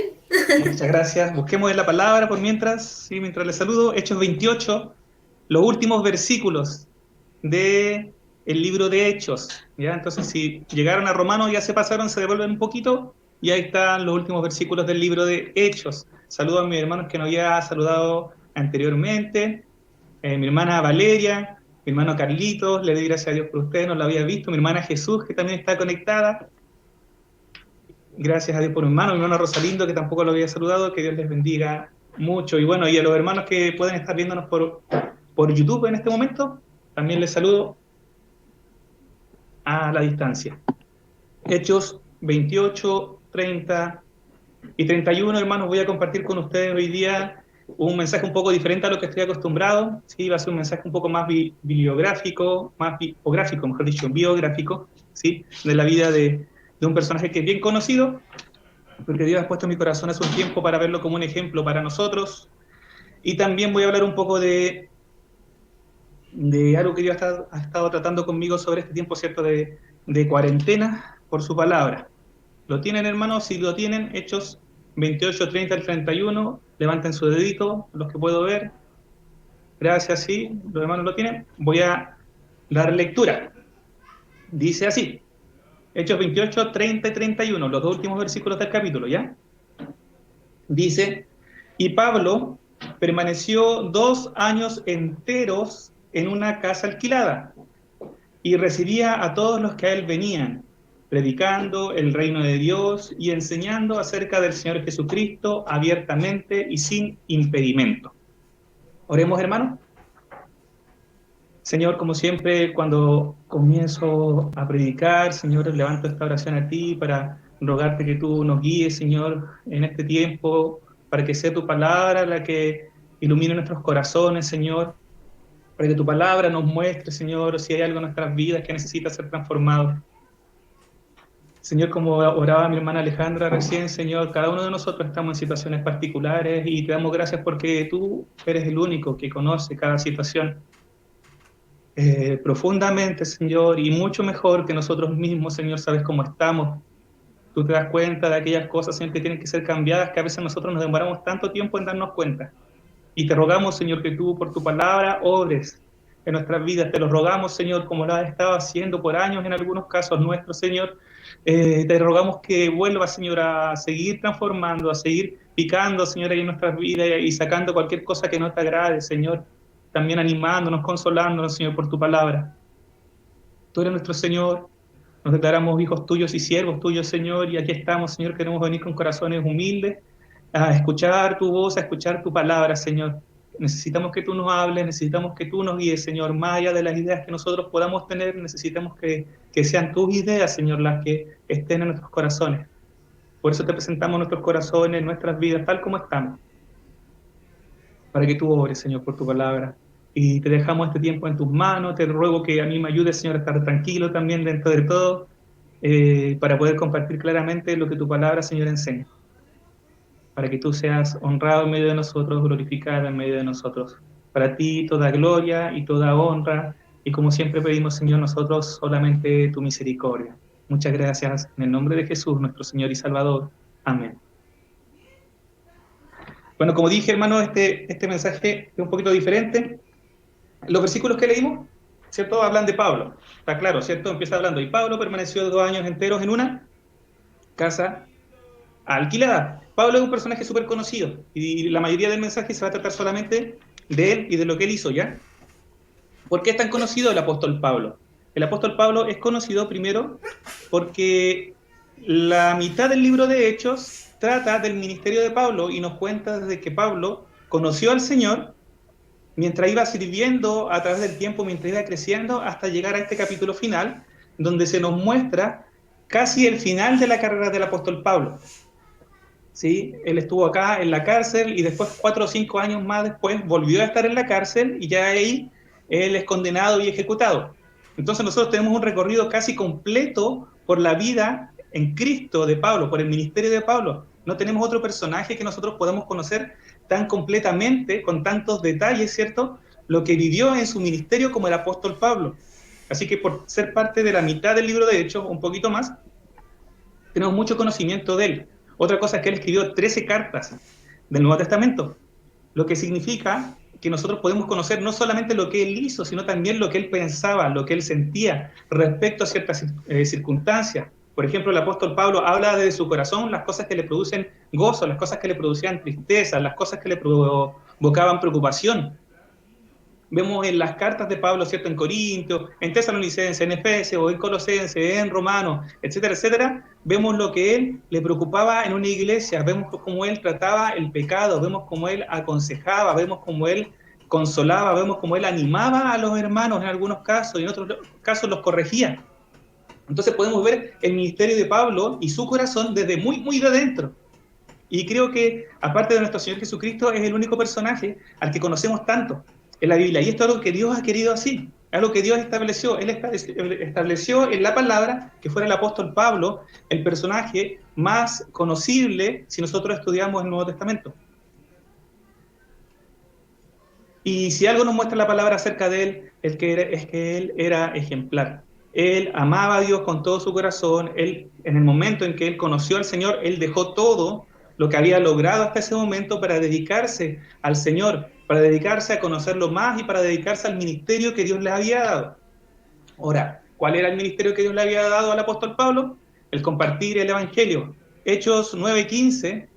Muchas gracias. Busquemos en la palabra por mientras, sí, mientras les saludo. Hechos 28, los últimos versículos de el libro de Hechos. ¿Ya? Entonces, si llegaron a Romanos, ya se pasaron, se devuelven un poquito, y ahí están los últimos versículos del libro de Hechos. Saludo a mis hermanos que nos había saludado anteriormente, mi hermana Valeria, mi hermano Carlitos, le doy gracias a Dios por ustedes, no lo había visto, mi hermana Jesús, que también está conectada. Gracias a Dios por mi hermano Rosalindo, que tampoco lo había saludado, que Dios les bendiga mucho. Y bueno, y a los hermanos que pueden estar viéndonos por YouTube en este momento, también les saludo a la distancia. Hechos 28, 30 y 31, hermanos, voy a compartir con ustedes hoy día un mensaje un poco diferente a lo que estoy acostumbrado. Sí, va a ser un mensaje un poco más bibliográfico, mejor dicho, biográfico, ¿sí? De la vida de un personaje que es bien conocido, porque Dios ha puesto en mi corazón hace un tiempo para verlo como un ejemplo para nosotros. Y también voy a hablar un poco de algo que Dios ha estado tratando conmigo sobre este tiempo, ¿cierto?, de cuarentena por su palabra. ¿Lo tienen, hermanos? Si lo tienen, Hechos 28, 30 al 31, levanten su dedito, los que puedo ver. Gracias, sí, los hermanos lo tienen. Voy a dar lectura. Dice así, Hechos 28, 30 y 31, los dos últimos versículos del capítulo, ¿ya? Dice, y Pablo permaneció 2 años enteros en una casa alquilada y recibía a todos los que a él venían, predicando el reino de Dios y enseñando acerca del Señor Jesucristo abiertamente y sin impedimento. Oremos, hermanos. Señor, como siempre, cuando comienzo a predicar, Señor, levanto esta oración a ti para rogarte que tú nos guíes, Señor, en este tiempo, para que sea tu palabra la que ilumine nuestros corazones, Señor, para que tu palabra nos muestre, Señor, si hay algo en nuestras vidas que necesita ser transformado. Señor, como oraba mi hermana Alejandra recién, Señor, cada uno de nosotros estamos en situaciones particulares y te damos gracias porque tú eres el único que conoce cada situación profundamente, Señor, y mucho mejor que nosotros mismos, Señor, sabes cómo estamos. Tú te das cuenta de aquellas cosas, Señor, que tienen que ser cambiadas, que a veces nosotros nos demoramos tanto tiempo en darnos cuenta. Y te rogamos, Señor, que tú, por tu palabra, obres en nuestras vidas. Te lo rogamos, Señor, como lo has estado haciendo por años en algunos casos nuestros, Señor. Te rogamos que vuelvas, Señor, a seguir transformando, a seguir picando, Señor, ahí en nuestras vidas y sacando cualquier cosa que no te agrade, Señor. También animándonos, consolándonos, Señor, por tu palabra. Tú eres nuestro Señor. Nos declaramos hijos tuyos y siervos tuyos, Señor, y aquí estamos, Señor. Queremos venir con corazones humildes a escuchar tu voz, a escuchar tu palabra, Señor. Necesitamos que tú nos hables, necesitamos que tú nos guíes, Señor, más allá de las ideas que nosotros podamos tener, necesitamos que sean tus ideas, Señor, las que estén en nuestros corazones. Por eso te presentamos nuestros corazones, nuestras vidas, tal como estamos, para que tú obres, Señor, por tu palabra. Y te dejamos este tiempo en tus manos, te ruego que a mí me ayudes, Señor, a estar tranquilo también dentro de todo, para poder compartir claramente lo que tu palabra, Señor, enseña. Para que tú seas honrado en medio de nosotros, glorificado en medio de nosotros. Para ti toda gloria y toda honra, y como siempre pedimos, Señor, nosotros solamente tu misericordia. Muchas gracias, en el nombre de Jesús, nuestro Señor y Salvador. Amén. Bueno, como dije, hermano, este mensaje es un poquito diferente. Los versículos que leímos, ¿cierto?, hablan de Pablo. Está claro, ¿cierto? Empieza hablando, y Pablo permaneció 2 años enteros en una casa alquilada. Pablo es un personaje súper conocido, y la mayoría del mensaje se va a tratar solamente de él y de lo que él hizo, ¿ya? ¿Por qué es tan conocido el apóstol Pablo? El apóstol Pablo es conocido primero porque la mitad del libro de Hechos trata del ministerio de Pablo y nos cuenta desde que Pablo conoció al Señor mientras iba sirviendo a través del tiempo, mientras iba creciendo, hasta llegar a este capítulo final, donde se nos muestra casi el final de la carrera del apóstol Pablo. ¿Sí? Él estuvo acá en la cárcel y después 4 o 5 años más después volvió a estar en la cárcel y ya ahí él es condenado y ejecutado. Entonces nosotros tenemos un recorrido casi completo por la vida en Cristo de Pablo, por el ministerio de Pablo. No tenemos otro personaje que nosotros podamos conocer tan completamente, con tantos detalles, ¿cierto? Lo que vivió en su ministerio como el apóstol Pablo. Así que por ser parte de la mitad del libro de Hechos, un poquito más, tenemos mucho conocimiento de él. Otra cosa es que él escribió 13 cartas del Nuevo Testamento, lo que significa que nosotros podemos conocer no solamente lo que él hizo, sino también lo que él pensaba, lo que él sentía respecto a ciertas circunstancias. Por ejemplo, el apóstol Pablo habla de su corazón las cosas que le producen gozo, las cosas que le producían tristeza, las cosas que le provocaban preocupación. Vemos en las cartas de Pablo, ¿cierto? En Corintios, en Tesalonicenses, en Efesios, en Colosenses, en Romanos, etcétera, etcétera. Vemos lo que él le preocupaba en una iglesia, vemos cómo él trataba el pecado, vemos cómo él aconsejaba, vemos cómo él consolaba, vemos cómo él animaba a los hermanos en algunos casos y en otros casos los corregía. Entonces podemos ver el ministerio de Pablo y su corazón desde muy, muy de adentro. Y creo que, aparte de nuestro Señor Jesucristo, es el único personaje al que conocemos tanto en la Biblia. Y esto es algo que Dios ha querido así, es algo que Dios estableció. Él estableció en la palabra que fuera el apóstol Pablo el personaje más conocible si nosotros estudiamos el Nuevo Testamento. Y si algo nos muestra la palabra acerca de él, es que él era ejemplar. Él amaba a Dios con todo su corazón. Él, en el momento en que él conoció al Señor, él dejó todo lo que había logrado hasta ese momento para dedicarse al Señor, para dedicarse a conocerlo más y para dedicarse al ministerio que Dios le había dado. Ahora, ¿cuál era el ministerio que Dios le había dado al apóstol Pablo? El compartir el Evangelio. Hechos 9:15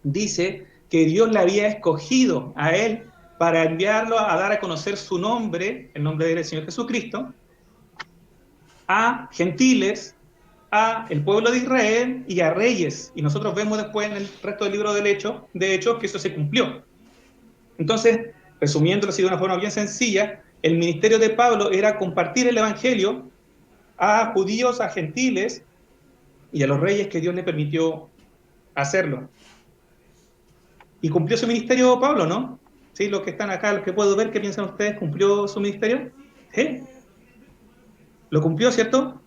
dice que Dios le había escogido a él para enviarlo a dar a conocer su nombre, el nombre del Señor Jesucristo, a gentiles, a el pueblo de Israel y a reyes. Y nosotros vemos después en el resto del libro de Hechos que eso se cumplió. Entonces, resumiéndolo así de una forma bien sencilla, el ministerio de Pablo era compartir el Evangelio a judíos, a gentiles y a los reyes que Dios le permitió hacerlo. Y cumplió su ministerio Pablo, ¿no? ¿Sí? Los que están acá, los que puedo ver, ¿qué piensan ustedes? ¿Cumplió su ministerio? ¿Sí? ¿Lo cumplió, cierto?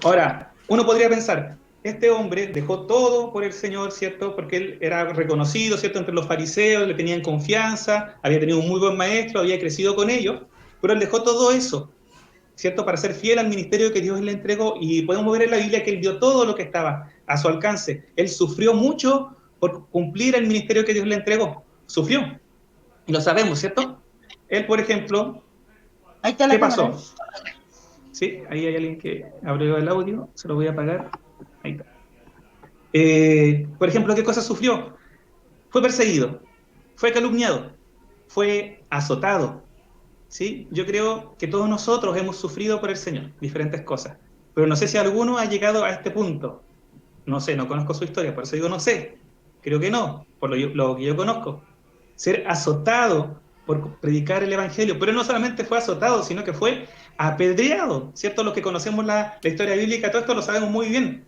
Ahora, uno podría pensar, este hombre dejó todo por el Señor, ¿cierto? Porque él era reconocido, ¿cierto? Entre los fariseos, le tenían confianza, había tenido un muy buen maestro, había crecido con ellos, pero él dejó todo eso, ¿cierto? Para ser fiel al ministerio que Dios le entregó. Y podemos ver en la Biblia que él dio todo lo que estaba a su alcance. Él sufrió mucho por cumplir el ministerio que Dios le entregó. Sufrió. Y lo sabemos, ¿cierto? Él, por ejemplo,
Ahí está la
¿qué pasó?
cámara.
Sí, ahí hay alguien que abrió el audio, se lo voy a apagar. Ahí está. Por ejemplo, ¿qué cosa sufrió? Fue perseguido, fue calumniado, fue azotado. ¿Sí? Yo creo que todos nosotros hemos sufrido por el Señor diferentes cosas, pero no sé si alguno ha llegado a este punto. No sé, no conozco su historia, por eso digo no sé. Creo que no, por lo que yo conozco. Ser azotado por predicar el Evangelio, pero no solamente fue azotado, sino que fue apedreado, ¿cierto? Los que conocemos la historia bíblica, todo esto lo sabemos muy bien.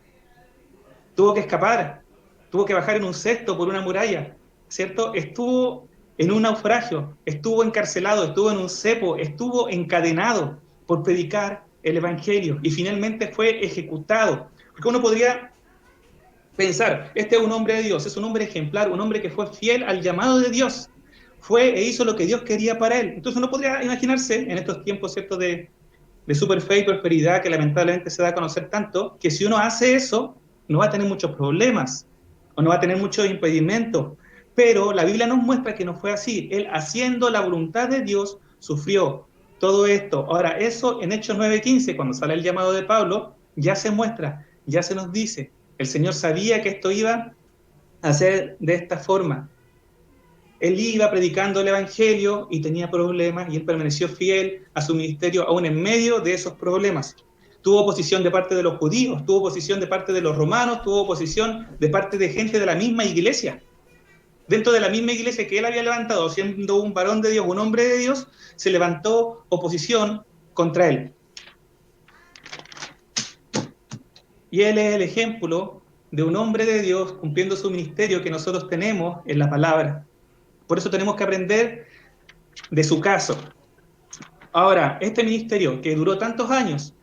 Tuvo que escapar, tuvo que bajar en un cesto por una muralla, ¿cierto? Estuvo en un naufragio, estuvo encarcelado, estuvo en un cepo, estuvo encadenado por predicar el Evangelio y finalmente fue ejecutado. Porque uno podría pensar, este es un hombre de Dios, es un hombre ejemplar, un hombre que fue fiel al llamado de Dios, fue e hizo lo que Dios quería para él. Entonces uno podría imaginarse en estos tiempos, ¿cierto?, de super fe y prosperidad que lamentablemente se da a conocer tanto, que si uno hace eso, no va a tener muchos problemas, o no va a tener muchos impedimentos. Pero la Biblia nos muestra que no fue así. Él, haciendo la voluntad de Dios, sufrió todo esto. Ahora, eso en Hechos 9:15, cuando sale el llamado de Pablo, ya se muestra, ya se nos dice. El Señor sabía que esto iba a ser de esta forma. Él iba predicando el Evangelio y tenía problemas, y él permaneció fiel a su ministerio aún en medio de esos problemas. Tuvo oposición de parte de los judíos, tuvo oposición de parte de los romanos, tuvo oposición de parte de gente de la misma iglesia. Dentro de la misma iglesia que él había levantado, siendo un varón de Dios, un hombre de Dios, se levantó oposición contra él. Y él es el ejemplo de un hombre de Dios cumpliendo su ministerio que nosotros tenemos en la palabra. Por eso tenemos que aprender de su caso. Ahora, este ministerio que duró tantos años,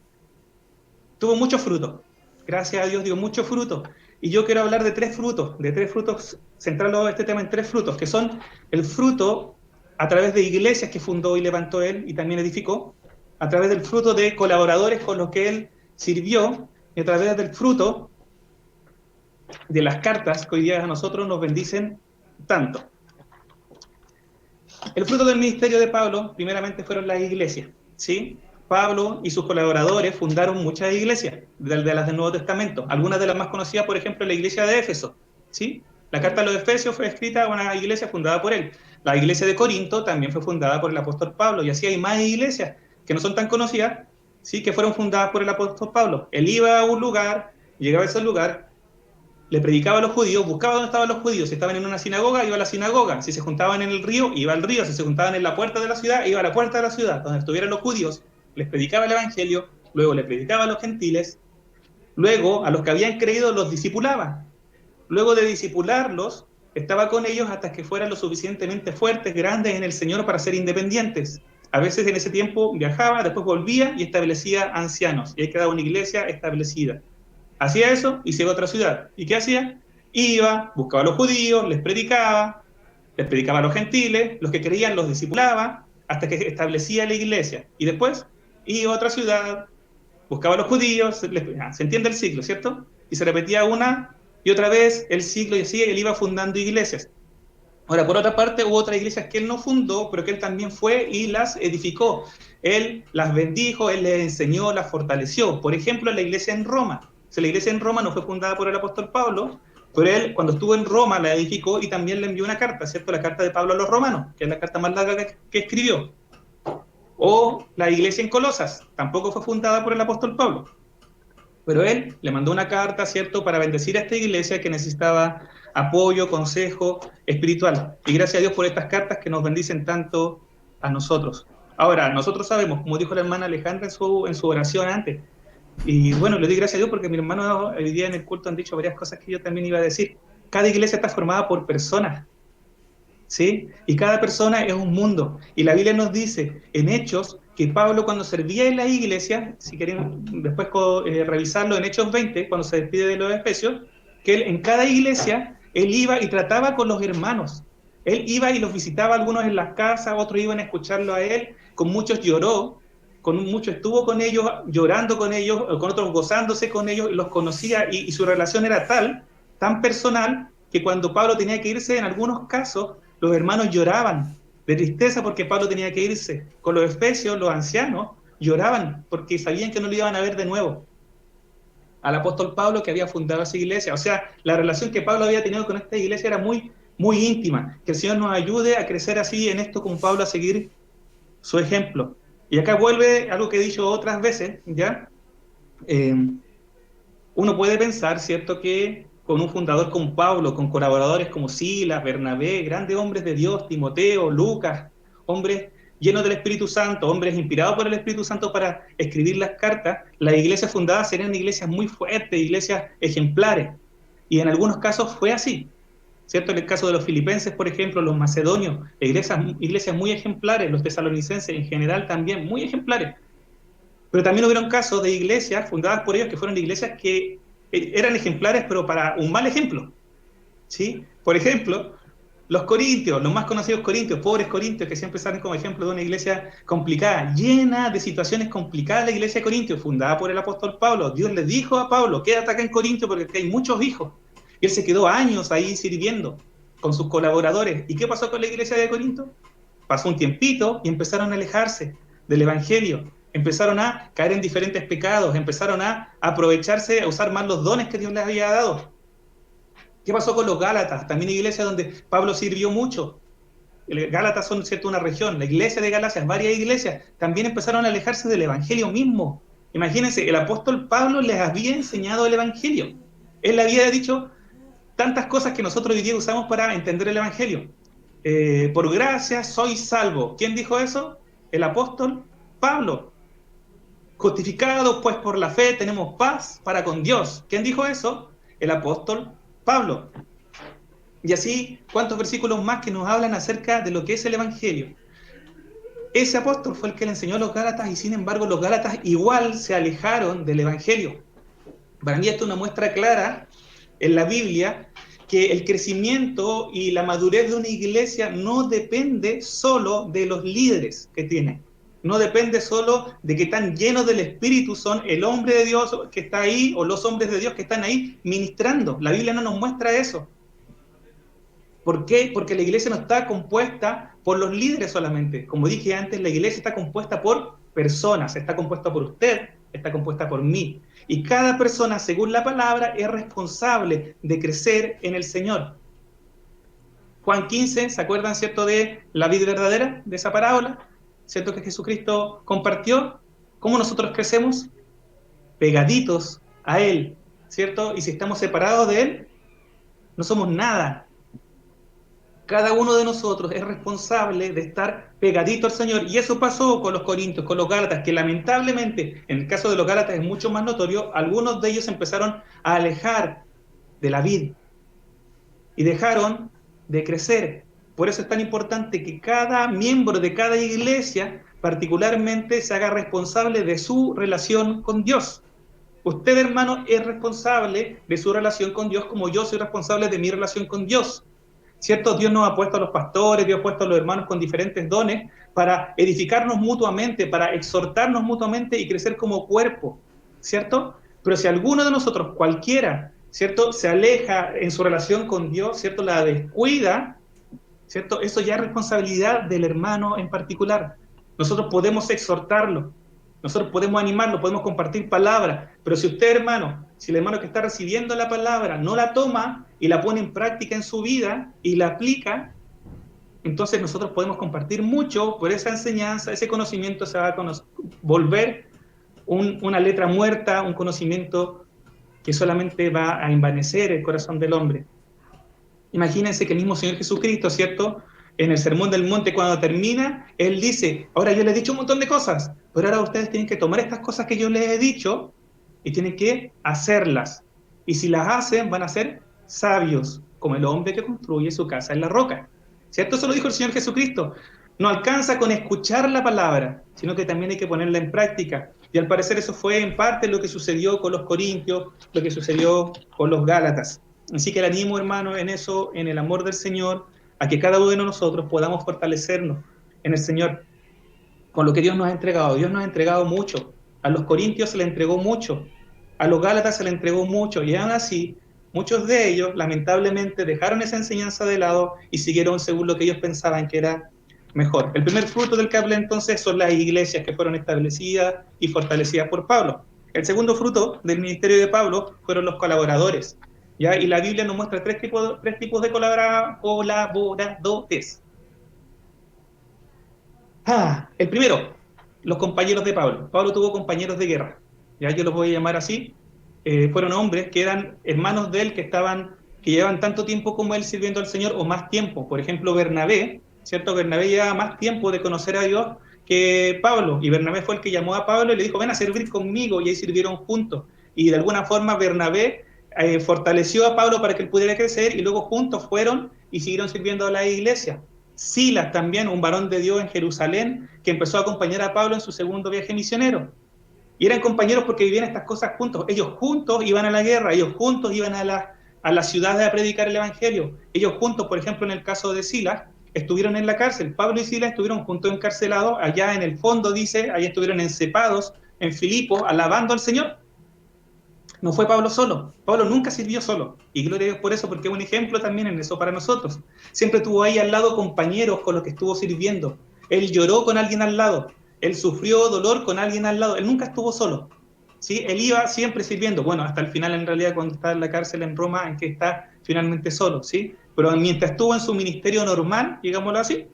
tuvo muchos frutos. Gracias a Dios dio muchos frutos. Y yo quiero hablar de tres frutos, centrarlo este tema en tres frutos, que son el fruto a través de iglesias que fundó y levantó él y también edificó, a través del fruto de colaboradores con los que él sirvió, y a través del fruto de las cartas que hoy día a nosotros nos bendicen tanto. El fruto del ministerio de Pablo, primeramente, fueron las iglesias, ¿sí? Pablo y sus colaboradores fundaron muchas iglesias de las del Nuevo Testamento. Algunas de las más conocidas, por ejemplo, la iglesia de Éfeso, ¿sí? La carta a los Efesios fue escrita en una iglesia fundada por él. La iglesia de Corinto también fue fundada por el apóstol Pablo, y así hay más iglesias que no son tan conocidas, ¿sí? Que fueron fundadas por el apóstol Pablo. Él iba a un lugar, llegaba a ese lugar, le predicaba a los judíos, buscaba dónde estaban los judíos. Si estaban en una sinagoga, iba a la sinagoga. Si se juntaban en el río, iba al río. Si se juntaban en la puerta de la ciudad, iba a la puerta de la ciudad. Donde estuvieran los judíos, les predicaba el evangelio, luego le predicaba a los gentiles, luego a los que habían creído los discipulaba. Luego de discipularlos, estaba con ellos hasta que fueran lo suficientemente fuertes, grandes en el Señor para ser independientes. A veces en ese tiempo viajaba, después volvía y establecía ancianos. Y ahí quedaba una iglesia establecida. Hacía eso y se iba a otra ciudad. ¿Y qué hacía? Iba, buscaba a los judíos, les predicaba a los gentiles, los que creían los discipulaba, hasta que establecía la iglesia. Y después iba a otra ciudad, buscaba a los judíos, se entiende el ciclo, ¿cierto? Y se repetía una y otra vez el ciclo, y así él iba fundando iglesias. Ahora, por otra parte, hubo otras iglesias que él no fundó, pero que él también fue y las edificó. Él las bendijo, él les enseñó, las fortaleció. Por ejemplo, la iglesia en Roma. O sea, la iglesia en Roma no fue fundada por el apóstol Pablo, pero él, cuando estuvo en Roma, la edificó y también le envió una carta, ¿cierto? La carta de Pablo a los romanos, que es la carta más larga que escribió. O la iglesia en Colosas, tampoco fue fundada por el apóstol Pablo, pero él le mandó una carta, ¿cierto?, para bendecir a esta iglesia que necesitaba apoyo, consejo espiritual. Y gracias a Dios por estas cartas que nos bendicen tanto a nosotros. Ahora, nosotros sabemos, como dijo la hermana Alejandra en su oración antes, y bueno, le doy gracias a Dios porque mi hermano hoy día en el culto han dicho varias cosas que yo también iba a decir. Cada iglesia está formada por personas, ¿sí? Y cada persona es un mundo. Y la Biblia nos dice en Hechos que Pablo, cuando servía en la iglesia, si quieren después revisarlo en Hechos 20, cuando se despide de los Efesios, que él en cada iglesia, él iba y trataba con los hermanos. Él iba y los visitaba, algunos en las casas, otros iban a escucharlo a él, con muchos lloró, con muchos estuvo con ellos, llorando con ellos, con otros gozándose con ellos, los conocía y su relación era tan personal, que cuando Pablo tenía que irse, en algunos casos, los hermanos lloraban de tristeza porque Pablo tenía que irse. Con los efesios, los ancianos, lloraban porque sabían que no lo iban a ver de nuevo al apóstol Pablo, que había fundado esa iglesia. O sea, la relación que Pablo había tenido con esta iglesia era muy, muy íntima. Que el Señor nos ayude a crecer así en esto con Pablo, a seguir su ejemplo. Y acá vuelve algo que he dicho otras veces, ¿ya? Uno puede pensar, ¿cierto?, que con un fundador como Pablo, con colaboradores como Silas, Bernabé, grandes hombres de Dios, Timoteo, Lucas, hombres llenos del Espíritu Santo, hombres inspirados por el Espíritu Santo para escribir las cartas, las iglesias fundadas serían iglesias muy fuertes, iglesias ejemplares. Y en algunos casos fue así, ¿cierto? En el caso de los filipenses, por ejemplo, los macedonios, iglesias muy ejemplares, los tesalonicenses en general también muy ejemplares. Pero también hubieron casos de iglesias fundadas por ellos que fueron iglesias que eran ejemplares, pero para un mal ejemplo, ¿sí? Por ejemplo, los corintios, los más conocidos corintios, pobres corintios, que siempre salen como ejemplo de una iglesia complicada, llena de situaciones complicadas. La iglesia de Corintios, fundada por el apóstol Pablo. Dios le dijo a Pablo, quédate acá en Corintio porque aquí hay muchos hijos. Y él se quedó años ahí sirviendo con sus colaboradores. ¿Y qué pasó con la iglesia de Corinto? Pasó un tiempito y empezaron a alejarse del evangelio. Empezaron a caer en diferentes pecados, empezaron a aprovecharse, a usar más los dones que Dios les había dado. ¿Qué pasó con los Gálatas? También iglesia donde Pablo sirvió mucho. Gálatas son, ¿cierto?, una región, la iglesia de Galacia, varias iglesias, también empezaron a alejarse del evangelio mismo. Imagínense, el apóstol Pablo les había enseñado el evangelio. Él había dicho tantas cosas que nosotros hoy día usamos para entender el evangelio. Por gracia soy salvo. ¿Quién dijo eso? El apóstol Pablo. Justificados pues por la fe tenemos paz para con Dios. ¿Quién dijo eso? El apóstol Pablo. Y así, ¿cuántos versículos más que nos hablan acerca de lo que es el evangelio? Ese apóstol fue el que le enseñó a los Gálatas y sin embargo los Gálatas igual se alejaron del evangelio. Para mí esto es una muestra clara en la Biblia que el crecimiento y la madurez de una iglesia no depende solo de los líderes que tiene. No depende solo de que tan llenos del Espíritu son el hombre de Dios que está ahí o los hombres de Dios que están ahí ministrando. La Biblia no nos muestra eso. ¿Por qué? Porque la iglesia no está compuesta por los líderes solamente. Como dije antes, la iglesia está compuesta por personas, está compuesta por usted, está compuesta por mí. Y cada persona, según la palabra, es responsable de crecer en el Señor. Juan 15, ¿se acuerdan, cierto, de la vid verdadera, de esa parábola? ¿Cierto que Jesucristo compartió? ¿Cómo nosotros crecemos? Pegaditos a Él, ¿cierto? Y si estamos separados de Él, no somos nada. Cada uno de nosotros es responsable de estar pegadito al Señor. Y eso pasó con los corintios, con los gálatas, que lamentablemente, en el caso de los gálatas es mucho más notorio, algunos de ellos empezaron a alejar de la vid y dejaron de crecer. Por eso es tan importante que cada miembro de cada iglesia particularmente se haga responsable de su relación con Dios. Usted, hermano, es responsable de su relación con Dios como yo soy responsable de mi relación con Dios. ¿Cierto? Dios nos ha puesto a los pastores, Dios ha puesto a los hermanos con diferentes dones para edificarnos mutuamente, para exhortarnos mutuamente y crecer como cuerpo, ¿cierto? Pero si alguno de nosotros, cualquiera, ¿cierto?, se aleja en su relación con Dios, ¿cierto?, la descuida, ¿cierto?, eso ya es responsabilidad del hermano en particular. Nosotros podemos exhortarlo, nosotros podemos animarlo, podemos compartir palabras, pero si usted, hermano, si el hermano que está recibiendo la palabra no la toma y la pone en práctica en su vida y la aplica, entonces nosotros podemos compartir mucho, por esa enseñanza, ese conocimiento se va a volver una letra muerta, un conocimiento que solamente va a envanecer el corazón del hombre. Imagínense que el mismo Señor Jesucristo, ¿cierto?, en el Sermón del Monte, cuando termina, Él dice, ahora yo les he dicho un montón de cosas, pero ahora ustedes tienen que tomar estas cosas que yo les he dicho y tienen que hacerlas. Y si las hacen, van a ser sabios, como el hombre que construye su casa en la roca. ¿Cierto? Eso lo dijo el Señor Jesucristo. No alcanza con escuchar la palabra, sino que también hay que ponerla en práctica. Y al parecer eso fue en parte lo que sucedió con los corintios, lo que sucedió con los gálatas. Así que le animo, hermano, en eso, en el amor del Señor, a que cada uno de nosotros podamos fortalecernos en el Señor, con lo que Dios nos ha entregado. Dios nos ha entregado mucho. A los corintios se le entregó mucho, a los gálatas se le entregó mucho, y aún así, muchos de ellos, lamentablemente, dejaron esa enseñanza de lado y siguieron según lo que ellos pensaban que era mejor. El primer fruto del que hablé entonces son las iglesias que fueron establecidas y fortalecidas por Pablo. El segundo fruto del ministerio de Pablo fueron los colaboradores. ¿Ya? Y la Biblia nos muestra tres tipos de colaboradores. El primero, los compañeros de Pablo. Pablo tuvo compañeros de guerra, ya yo los voy a llamar así. Fueron hombres que eran hermanos de él, que llevaban tanto tiempo como él sirviendo al Señor o más tiempo. Por ejemplo, Bernabé, ¿cierto? Bernabé llevaba más tiempo de conocer a Dios que Pablo, y Bernabé fue el que llamó a Pablo y le dijo, ven a servir conmigo, y ahí sirvieron juntos. Y de alguna forma Bernabé fortaleció a Pablo para que él pudiera crecer, y luego juntos fueron y siguieron sirviendo a la iglesia. Silas también, un varón de Dios en Jerusalén, que empezó a acompañar a Pablo en su segundo viaje misionero. Y eran compañeros porque vivían estas cosas juntos. Ellos juntos iban a la guerra, ellos juntos iban a las ciudades a predicar el evangelio. Ellos juntos, por ejemplo, en el caso de Silas, estuvieron en la cárcel. Pablo y Silas estuvieron juntos encarcelados. Allá en el fondo dice, allá estuvieron encepados en Filipos, alabando al Señor. No fue Pablo solo. Pablo nunca sirvió solo. Y gloria a Dios por eso, porque es un ejemplo también en eso para nosotros. Siempre tuvo ahí al lado compañeros con los que estuvo sirviendo. Él lloró con alguien al lado. Él sufrió dolor con alguien al lado. Él nunca estuvo solo. ¿Sí? Él iba siempre sirviendo. Bueno, hasta el final, en realidad, cuando está en la cárcel en Roma, en que está finalmente solo, ¿sí? Pero mientras estuvo en su ministerio normal, digámoslo así,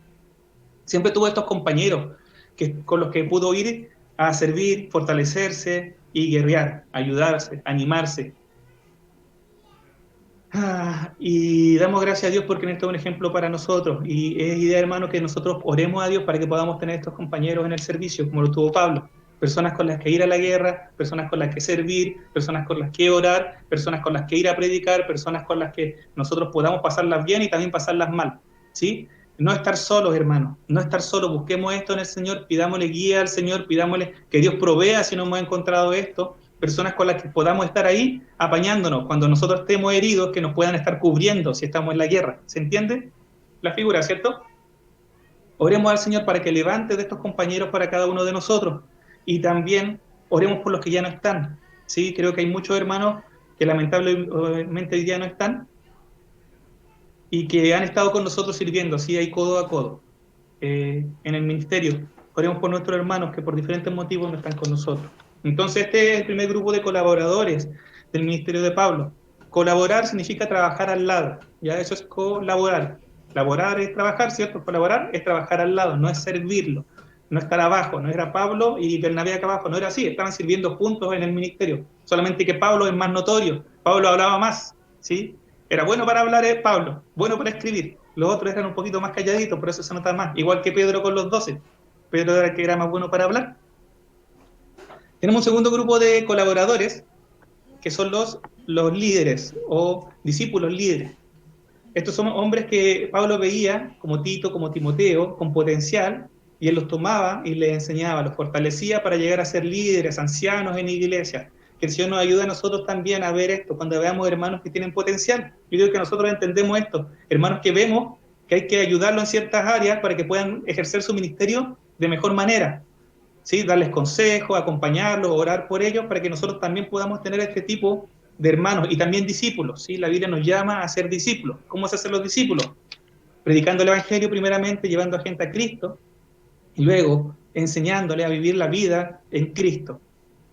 Siempre tuvo estos compañeros con los que pudo ir a servir, fortalecerse y guerrear, ayudarse, animarse. Y damos gracias a Dios porque esto es un ejemplo para nosotros. Y es idea, hermano, que nosotros oremos a Dios para que podamos tener estos compañeros en el servicio, como lo tuvo Pablo. Personas con las que ir a la guerra, personas con las que servir, personas con las que orar, personas con las que ir a predicar, personas con las que nosotros podamos pasarlas bien y también pasarlas mal, ¿sí? No estar solos, hermanos, no estar solos. Busquemos esto en el Señor, pidámosle guía al Señor, pidámosle que Dios provea si no hemos encontrado esto. Personas con las que podamos estar ahí apañándonos cuando nosotros estemos heridos, que nos puedan estar cubriendo si estamos en la guerra. ¿Se entiende la figura, cierto? Oremos al Señor para que levante de estos compañeros para cada uno de nosotros. Y también oremos por los que ya no están. ¿Sí? Creo que hay muchos hermanos que lamentablemente hoy día no están y que han estado con nosotros sirviendo, ¿sí? Ahí codo a codo, en el ministerio. Oremos por nuestros hermanos que por diferentes motivos no están con nosotros. Entonces este es el primer grupo de colaboradores del ministerio de Pablo. Colaborar significa trabajar al lado, ya eso es colaborar. Laborar es trabajar, ¿cierto? Colaborar es trabajar al lado, no es servirlo, no estar abajo. No era Pablo y Bernabé acá abajo, no era así, estaban sirviendo juntos en el ministerio. Solamente que Pablo es más notorio, Pablo hablaba más, ¿sí? Era bueno para hablar Pablo, bueno para escribir. Los otros eran un poquito más calladitos, por eso se nota más. Igual que Pedro con los 12. Pedro era el que era más bueno para hablar. Tenemos un segundo grupo de colaboradores, que son los líderes o discípulos líderes. Estos son hombres que Pablo veía, como Tito, como Timoteo, con potencial, y él los tomaba y les enseñaba, los fortalecía para llegar a ser líderes, ancianos en iglesia. Que el Señor nos ayude a nosotros también a ver esto, cuando veamos hermanos que tienen potencial. Yo digo que nosotros entendemos esto, hermanos que vemos que hay que ayudarlos en ciertas áreas para que puedan ejercer su ministerio de mejor manera. ¿Sí? Darles consejos, acompañarlos, orar por ellos, para que nosotros también podamos tener este tipo de hermanos y también discípulos. ¿Sí? La Biblia nos llama a ser discípulos. ¿Cómo se hacen los discípulos? Predicando el Evangelio primeramente, llevando a gente a Cristo, y luego enseñándole a vivir la vida en Cristo.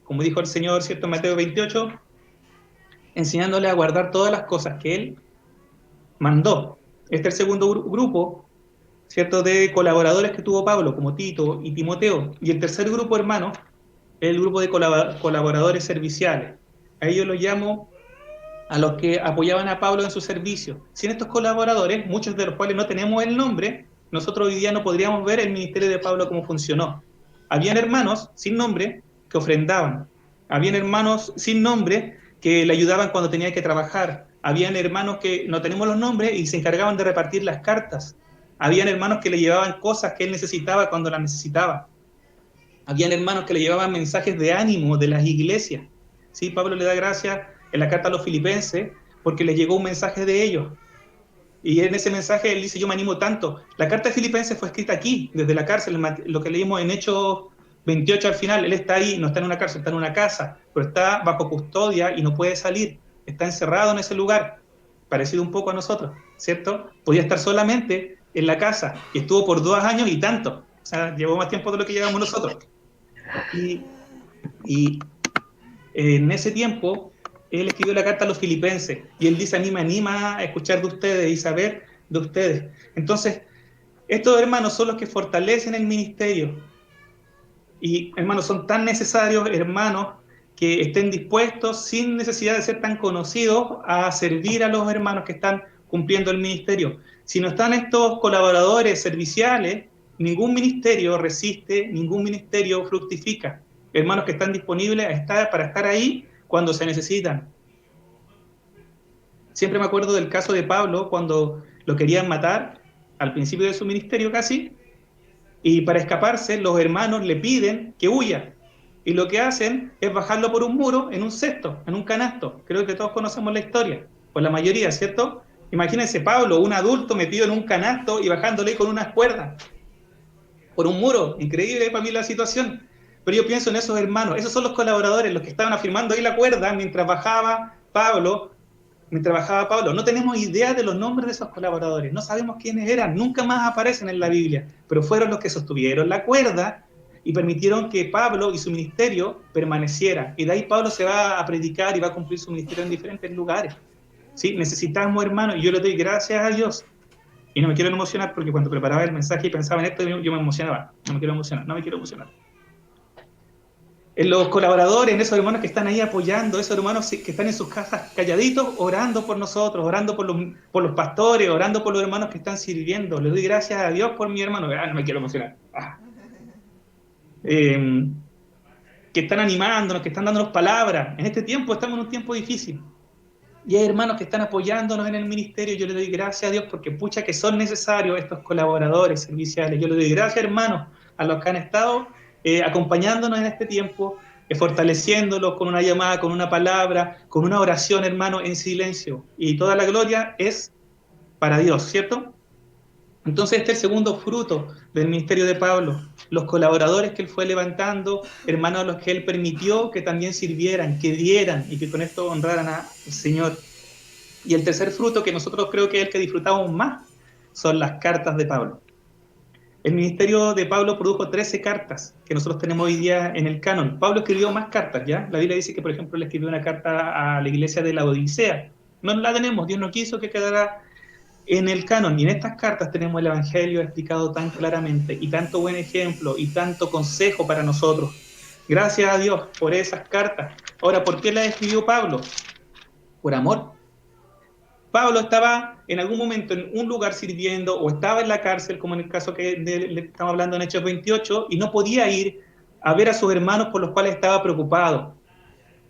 Como dijo el Señor, ¿cierto? En Mateo 28, enseñándole a guardar todas las cosas que Él mandó. Este es el segundo grupo, ¿cierto?, de colaboradores que tuvo Pablo, como Tito y Timoteo. Y el tercer grupo, hermano, es el grupo de colaboradores serviciales. A ellos los llamo a los que apoyaban a Pablo en su servicio. Sin estos colaboradores, muchos de los cuales no tenemos el nombre, nosotros hoy día no podríamos ver el ministerio de Pablo cómo funcionó. Habían hermanos sin nombre que ofrendaban. Habían hermanos sin nombre que le ayudaban cuando tenía que trabajar. Habían hermanos que no tenemos los nombres y se encargaban de repartir las cartas. Habían hermanos que le llevaban cosas que él necesitaba cuando las necesitaba. Habían hermanos que le llevaban mensajes de ánimo de las iglesias. ¿Sí? Pablo le da gracias en la carta a los filipenses porque les llegó un mensaje de ellos. Y en ese mensaje él dice, yo me animo tanto. La carta de Filipenses fue escrita aquí, desde la cárcel, lo que leímos en Hechos 28 al final. Él está ahí, no está en una cárcel, está en una casa, pero está bajo custodia y no puede salir. Está encerrado en ese lugar, parecido un poco a nosotros, ¿cierto? Podía estar solamente en la casa y estuvo por 2 años y tanto. O sea, llevó más tiempo de lo que llevamos nosotros. Y en ese tiempo él escribió la carta a los filipenses y él dice, a mí me anima a escuchar de ustedes y saber de ustedes. Entonces, estos hermanos son los que fortalecen el ministerio. Y hermanos, son tan necesarios, hermanos, que estén dispuestos, sin necesidad de ser tan conocidos, a servir a los hermanos que están cumpliendo el ministerio. Si no están estos colaboradores serviciales, ningún ministerio resiste, ningún ministerio fructifica. Hermanos que están disponibles para estar ahí cuando se necesitan. Siempre me acuerdo del caso de Pablo, cuando lo querían matar, al principio de su ministerio casi, y para escaparse los hermanos le piden que huya. Y lo que hacen es bajarlo por un muro en un cesto, en un canasto. Creo que todos conocemos la historia, o la mayoría, ¿cierto? Imagínense Pablo, un adulto metido en un canasto y bajándole con unas cuerdas por un muro. Increíble para mí la situación. Pero yo pienso en esos hermanos, esos son los colaboradores, los que estaban afirmando ahí la cuerda mientras bajaba Pablo. No tenemos idea de los nombres de esos colaboradores, no sabemos quiénes eran, nunca más aparecen en la Biblia, pero fueron los que sostuvieron la cuerda y permitieron que Pablo y su ministerio permaneciera. Y de ahí Pablo se va a predicar y va a cumplir su ministerio en diferentes lugares. ¿Sí? Necesitamos, hermanos, y yo le doy gracias a Dios Y no me quiero emocionar porque cuando preparaba el mensaje y pensaba en esto, yo me emocionaba. No me quiero emocionar. En los colaboradores, en esos hermanos que están ahí apoyando, esos hermanos que están en sus casas calladitos, orando por nosotros, orando por los pastores, orando por los hermanos que están sirviendo. Le doy gracias a Dios por mi hermano. No me quiero emocionar. Que están animándonos, que están dándonos palabras. En este tiempo estamos en un tiempo difícil. Y hay hermanos que están apoyándonos en el ministerio. Yo le doy gracias a Dios porque pucha que son necesarios estos colaboradores serviciales. Yo le doy gracias, hermanos, a los que han estado acompañándonos en este tiempo, fortaleciéndolos con una llamada, con una palabra, con una oración, hermano, en silencio. Y toda la gloria es para Dios, ¿cierto? Entonces este es el segundo fruto del ministerio de Pablo. Los colaboradores que él fue levantando, hermanos a los que él permitió que también sirvieran, que dieran y que con esto honraran al Señor. Y el tercer fruto, que nosotros creo que es el que disfrutamos más, son las cartas de Pablo. El ministerio de Pablo produjo 13 cartas que nosotros tenemos hoy día en el canon. Pablo escribió más cartas, ¿ya? La Biblia dice que, por ejemplo, le escribió una carta a la iglesia de la Odisea. No la tenemos, Dios no quiso que quedara en el canon. Y en estas cartas tenemos el Evangelio explicado tan claramente, y tanto buen ejemplo, y tanto consejo para nosotros. Gracias a Dios por esas cartas. Ahora, ¿por qué las escribió Pablo? Por amor. Pablo estaba en algún momento en un lugar sirviendo o estaba en la cárcel, como en el caso que le estamos hablando en Hechos 28, y no podía ir a ver a sus hermanos por los cuales estaba preocupado.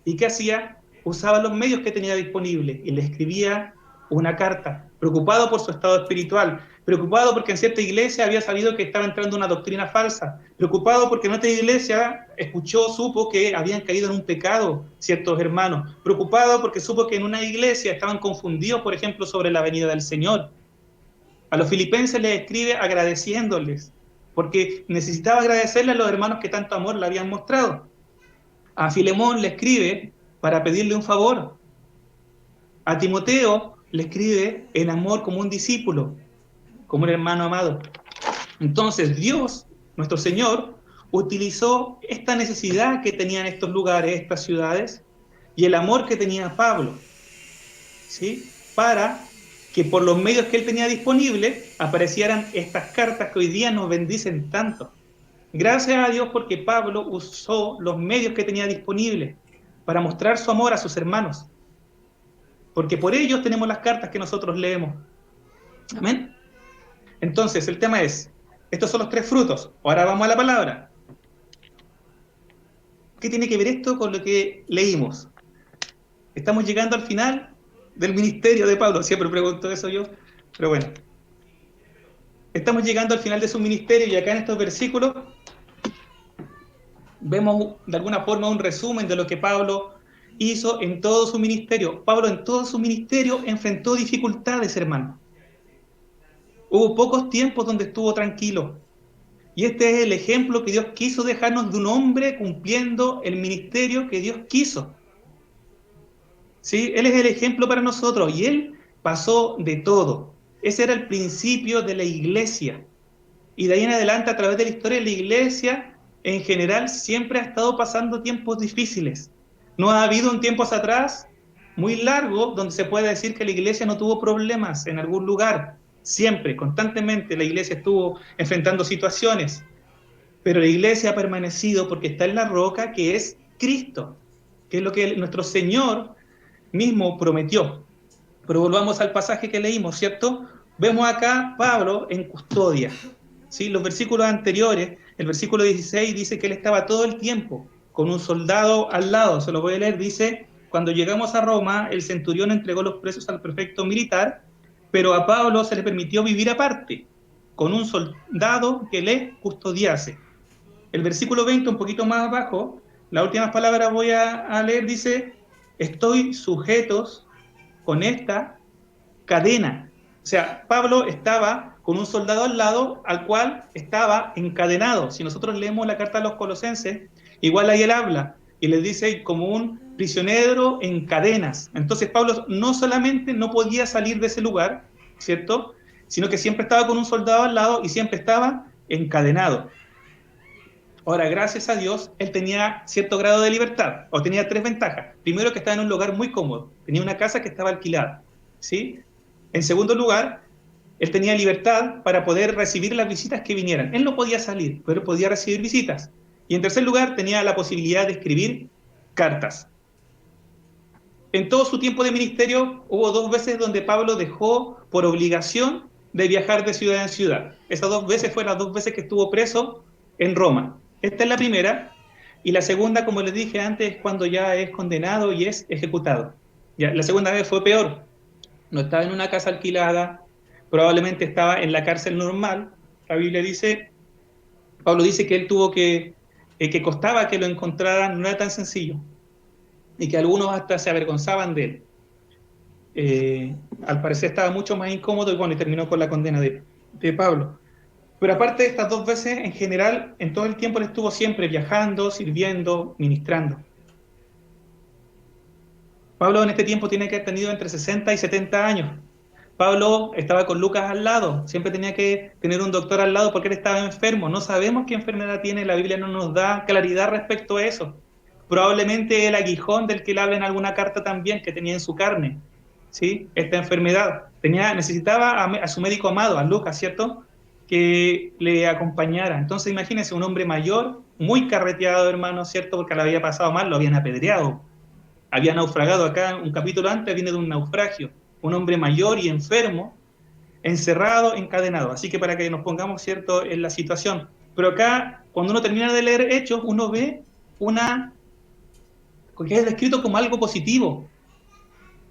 ¿Y qué hacía? Usaba los medios que tenía disponibles y le escribía una carta, preocupado por su estado espiritual, preocupado porque en cierta iglesia había sabido que estaba entrando una doctrina falsa, preocupado porque en otra iglesia supo que habían caído en un pecado ciertos hermanos, preocupado porque supo que en una iglesia estaban confundidos, por ejemplo, sobre la venida del Señor. A los filipenses les escribe agradeciéndoles, porque necesitaba agradecerle a los hermanos que tanto amor le habían mostrado. A Filemón le escribe para pedirle un favor. A Timoteo le escribe en amor como un discípulo, como un hermano amado. Entonces Dios, nuestro Señor, utilizó esta necesidad que tenían estos lugares, estas ciudades, y el amor que tenía Pablo, ¿sí? Para que por los medios que él tenía disponibles aparecieran estas cartas que hoy día nos bendicen tanto. Gracias a Dios porque Pablo usó los medios que tenía disponibles para mostrar su amor a sus hermanos. Porque por ellos tenemos las cartas que nosotros leemos. Amén. Entonces, el tema es, estos son los 3 frutos. Ahora vamos a la palabra. ¿Qué tiene que ver esto con lo que leímos? Estamos llegando al final del ministerio de Pablo. Siempre pregunto eso yo, pero bueno. Estamos llegando al final de su ministerio y acá en estos versículos vemos de alguna forma un resumen de lo que Pablo hizo en todo su ministerio. Pablo en todo su ministerio enfrentó dificultades, hermano. Hubo pocos tiempos donde estuvo tranquilo. Y este es el ejemplo que Dios quiso dejarnos de un hombre cumpliendo el ministerio que Dios quiso. ¿Sí? Él es el ejemplo para nosotros y él pasó de todo. Ese era el principio de la iglesia. Y de ahí en adelante, a través de la historia, la iglesia en general siempre ha estado pasando tiempos difíciles. No ha habido un tiempo atrás muy largo donde se pueda decir que la iglesia no tuvo problemas en algún lugar. Siempre, constantemente, la iglesia estuvo enfrentando situaciones. Pero la iglesia ha permanecido porque está en la roca que es Cristo, que es lo que nuestro Señor mismo prometió. Pero volvamos al pasaje que leímos, ¿cierto? Vemos acá Pablo en custodia. ¿Sí? Los versículos anteriores, el versículo 16 dice que él estaba todo el tiempo con un soldado al lado. Se lo voy a leer, dice: cuando llegamos a Roma, el centurión entregó los presos al prefecto militar, pero a Pablo se le permitió vivir aparte, con un soldado que le custodiase. El versículo 20, un poquito más abajo, las últimas palabras voy a leer, dice: estoy sujetos con esta cadena. O sea, Pablo estaba con un soldado al lado al cual estaba encadenado. Si nosotros leemos la carta a los Colosenses, igual ahí él habla y les dice como un prisionero en cadenas. Entonces Pablo no solamente no podía salir de ese lugar, ¿cierto?, sino que siempre estaba con un soldado al lado y siempre estaba encadenado. Ahora, gracias a Dios, él tenía cierto grado de libertad, o tenía 3 ventajas. Primero, que estaba en un lugar muy cómodo, tenía una casa que estaba alquilada, ¿sí? En segundo lugar, él tenía libertad para poder recibir las visitas que vinieran. Él no podía salir, pero podía recibir visitas. Y en tercer lugar, tenía la posibilidad de escribir cartas. En todo su tiempo de ministerio hubo 2 veces donde Pablo dejó por obligación de viajar de ciudad en ciudad. Esas 2 veces fueron las 2 veces que estuvo preso en Roma. Esta es la primera, y la segunda, como les dije antes, es cuando ya es condenado y es ejecutado. Ya, la segunda vez fue peor. No estaba en una casa alquilada, probablemente estaba en la cárcel normal. La Biblia dice, Pablo dice que él tuvo que costaba que lo encontraran, no era tan sencillo, y que algunos hasta se avergonzaban de él. Al parecer estaba mucho más incómodo y bueno, y terminó con la condena de Pablo. Pero aparte de estas 2 veces, en general, en todo el tiempo él estuvo siempre viajando, sirviendo, ministrando. Pablo en este tiempo tiene que haber tenido entre 60 y 70 años. Pablo estaba con Lucas al lado, siempre tenía que tener un doctor al lado porque él estaba enfermo. No sabemos qué enfermedad tiene, la Biblia no nos da claridad respecto a eso. Probablemente el aguijón del que él habla en alguna carta también, que tenía en su carne, ¿sí? Esta enfermedad. Necesitaba a su médico amado, a Lucas, ¿cierto?, que le acompañara. Entonces imagínense, un hombre mayor, muy carreteado, hermano, ¿cierto?, porque le había pasado mal, lo habían apedreado, había naufragado. Acá, un capítulo antes, viene de un naufragio. Un hombre mayor y enfermo, encerrado, encadenado. Así que para que nos pongamos, ¿cierto?, en la situación. Pero acá, cuando uno termina de leer Hechos, uno ve que es descrito como algo positivo,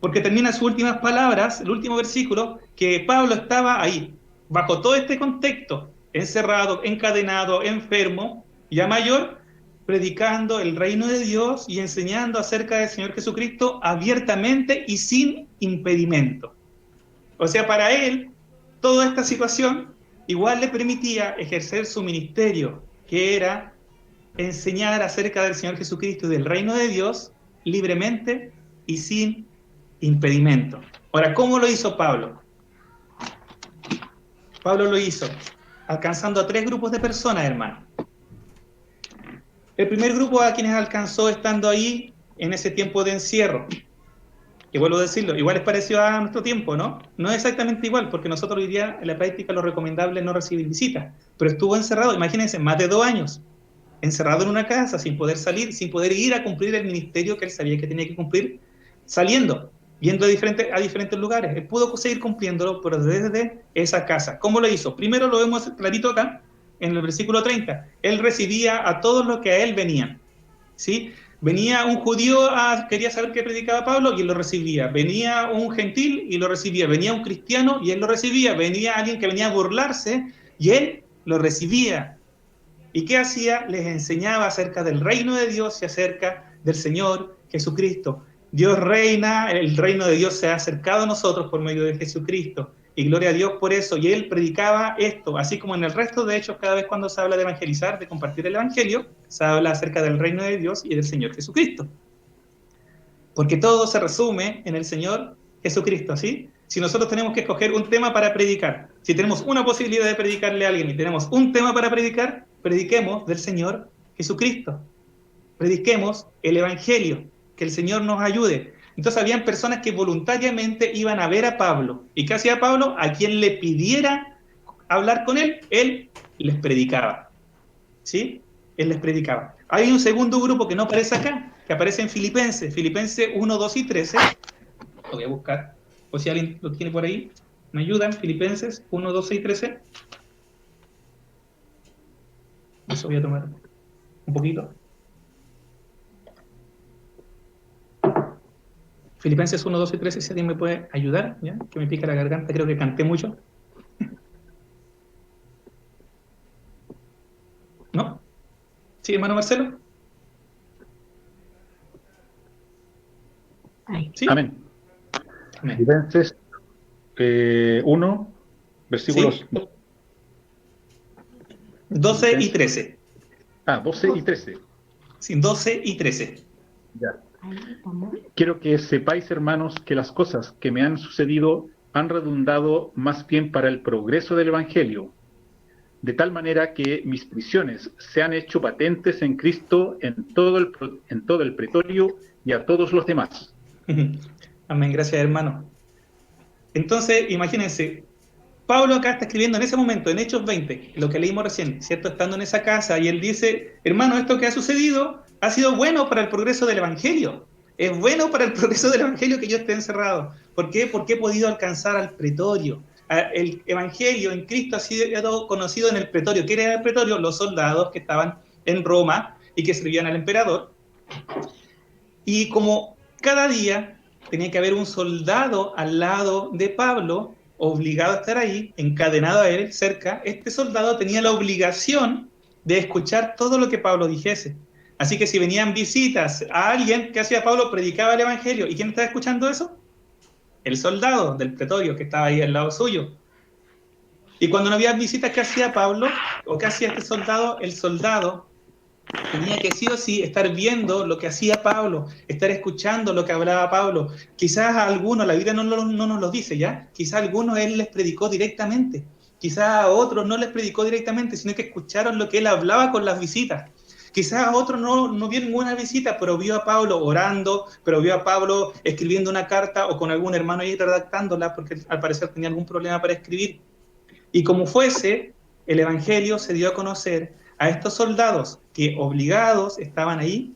porque termina sus últimas palabras, el último versículo, que Pablo estaba ahí, bajo todo este contexto, encerrado, encadenado, enfermo, ya mayor, predicando el reino de Dios y enseñando acerca del Señor Jesucristo abiertamente y sin impedimento. O sea, para él, toda esta situación igual le permitía ejercer su ministerio, que era enseñar acerca del Señor Jesucristo y del reino de Dios libremente y sin impedimento. Ahora, ¿cómo lo hizo Pablo? Pablo lo hizo alcanzando a 3 grupos de personas, hermano. El primer grupo a quienes alcanzó estando ahí en ese tiempo de encierro, que vuelvo a decirlo, igual es parecido a nuestro tiempo, ¿no? No es exactamente igual, porque nosotros hoy día en la práctica lo recomendable es no recibir visitas, pero estuvo encerrado, imagínense, más de 2 años, encerrado en una casa, sin poder salir, sin poder ir a cumplir el ministerio que él sabía que tenía que cumplir, saliendo, yendo a diferentes lugares. Él pudo seguir cumpliéndolo, pero desde esa casa. ¿Cómo lo hizo? Primero lo vemos clarito acá, en el versículo 30. Él recibía a todos los que a él venían, ¿sí? Venía un judío, quería saber qué predicaba Pablo, y él lo recibía. Venía un gentil y lo recibía. Venía un cristiano y él lo recibía. Venía alguien que venía a burlarse y él lo recibía. ¿Y qué hacía? Les enseñaba acerca del reino de Dios y acerca del Señor Jesucristo. Dios reina, el reino de Dios se ha acercado a nosotros por medio de Jesucristo. Y gloria a Dios por eso. Y él predicaba esto, así como en el resto de Hechos, cada vez cuando se habla de evangelizar, de compartir el evangelio, se habla acerca del reino de Dios y del Señor Jesucristo. Porque todo se resume en el Señor Jesucristo, ¿sí? Si nosotros tenemos que escoger un tema para predicar, si tenemos una posibilidad de predicarle a alguien y tenemos un tema para predicar, prediquemos del Señor Jesucristo. Prediquemos el Evangelio, que el Señor nos ayude. Entonces habían personas que voluntariamente iban a ver a Pablo. ¿Y qué hacía Pablo? A quien le pidiera hablar con él les predicaba. ¿Sí? Él les predicaba. Hay un segundo grupo que no aparece acá, que aparece en Filipenses 1, 2 y 13. Lo voy a buscar. O si alguien lo tiene por ahí, ¿me ayudan? Filipenses 1, 12 y 13. Eso voy a tomar un poquito. Filipenses 1, 12 y 13, si alguien me puede ayudar, ¿ya? Que me pica la garganta, creo que canté mucho. ¿No? ¿Sí, hermano Marcelo? ¿Sí?
Amén.
Amén.
Filipenses 1, versículos...
¿Sí? 12 y 13.
12 y 13.
Sí, 12 y 13.
Ya. Quiero que sepáis, hermanos, que las cosas que me han sucedido han redundado más bien para el progreso del Evangelio, de tal manera que mis prisiones se han hecho patentes en Cristo en todo el pretorio y a todos los demás.
Amén, gracias hermano. Entonces, imagínense, Pablo acá está escribiendo en ese momento, en Hechos 20, lo que leímos recién, ¿cierto? Estando en esa casa, y él dice, hermano, esto que ha sucedido ha sido bueno para el progreso del Evangelio. Es bueno para el progreso del Evangelio que yo esté encerrado. ¿Por qué? Porque he podido alcanzar al pretorio. El Evangelio en Cristo ha sido conocido en el pretorio. ¿Qué era el pretorio? Los soldados que estaban en Roma y que servían al emperador. Y como cada día tenía que haber un soldado al lado de Pablo, obligado a estar ahí, encadenado a él cerca, este soldado tenía la obligación de escuchar todo lo que Pablo dijese. Así que si venían visitas a alguien, ¿qué hacía Pablo? Predicaba el Evangelio. ¿Y quién estaba escuchando eso? El soldado del pretorio que estaba ahí al lado suyo. Y cuando no había visitas, ¿qué hacía Pablo? ¿O qué hacía este soldado? El soldado tenía que sí o sí estar viendo lo que hacía Pablo, estar escuchando lo que hablaba Pablo. Quizás a algunos, la Biblia no nos lo dice ya, quizás a algunos él les predicó directamente, quizás a otros no les predicó directamente, sino que escucharon lo que él hablaba con las visitas. Quizás a otros no vio ninguna visita, pero vio a Pablo orando, pero vio a Pablo escribiendo una carta o con algún hermano ahí redactándola, porque al parecer tenía algún problema para escribir. Y como fuese, el Evangelio se dio a conocer a estos soldados que obligados estaban ahí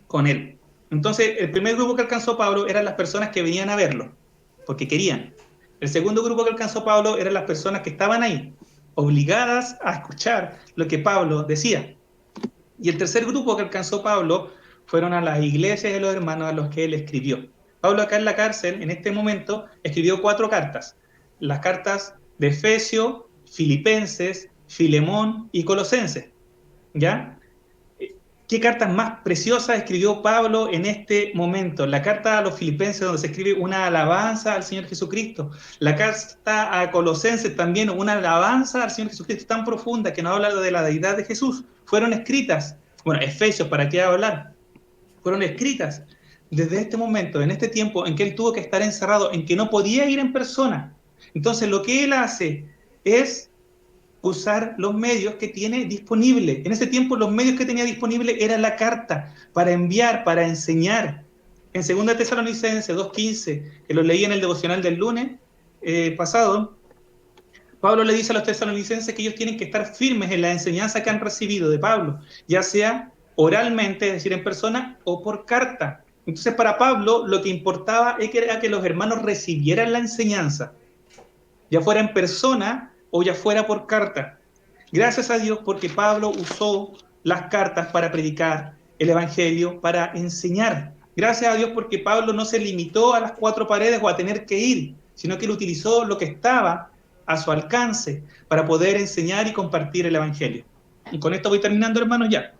con él. Entonces, el primer grupo que alcanzó Pablo eran las personas que venían a verlo, porque querían. El segundo grupo que alcanzó Pablo eran las personas que estaban ahí, obligadas a escuchar lo que Pablo decía. Y el tercer grupo que alcanzó Pablo fueron a las iglesias y a los hermanos a los que él escribió. Pablo acá en la cárcel, en este momento, escribió 4 cartas. Las cartas de Efesio, Filipenses, Filemón y Colosenses. ¿Ya? ¿Qué cartas más preciosas escribió Pablo en este momento? La carta a los Filipenses, donde se escribe una alabanza al Señor Jesucristo. La carta a Colosenses también, una alabanza al Señor Jesucristo tan profunda que nos habla de la deidad de Jesús. Fueron escritas, bueno, Efesios, ¿para qué hablar? Fueron escritas desde este momento, en este tiempo en que él tuvo que estar encerrado, en que no podía ir en persona. Entonces lo que él hace es usar los medios que tiene disponible. En ese tiempo los medios que tenía disponible era la carta para enviar, para enseñar. En 2 Tesalonicenses 2:15, que lo leí en el devocional del lunes pasado, Pablo le dice a los tesalonicenses que ellos tienen que estar firmes en la enseñanza que han recibido de Pablo, ya sea oralmente, es decir, en persona, o por carta. Entonces para Pablo lo que importaba era que los hermanos recibieran la enseñanza, ya fuera en persona o ya fuera por carta. Gracias a Dios porque Pablo usó las cartas para predicar el Evangelio, para enseñar. Gracias a Dios porque Pablo no se limitó a las 4 paredes o a tener que ir, sino que él utilizó lo que estaba a su alcance para poder enseñar y compartir el Evangelio. Y con esto voy terminando, hermanos, ya.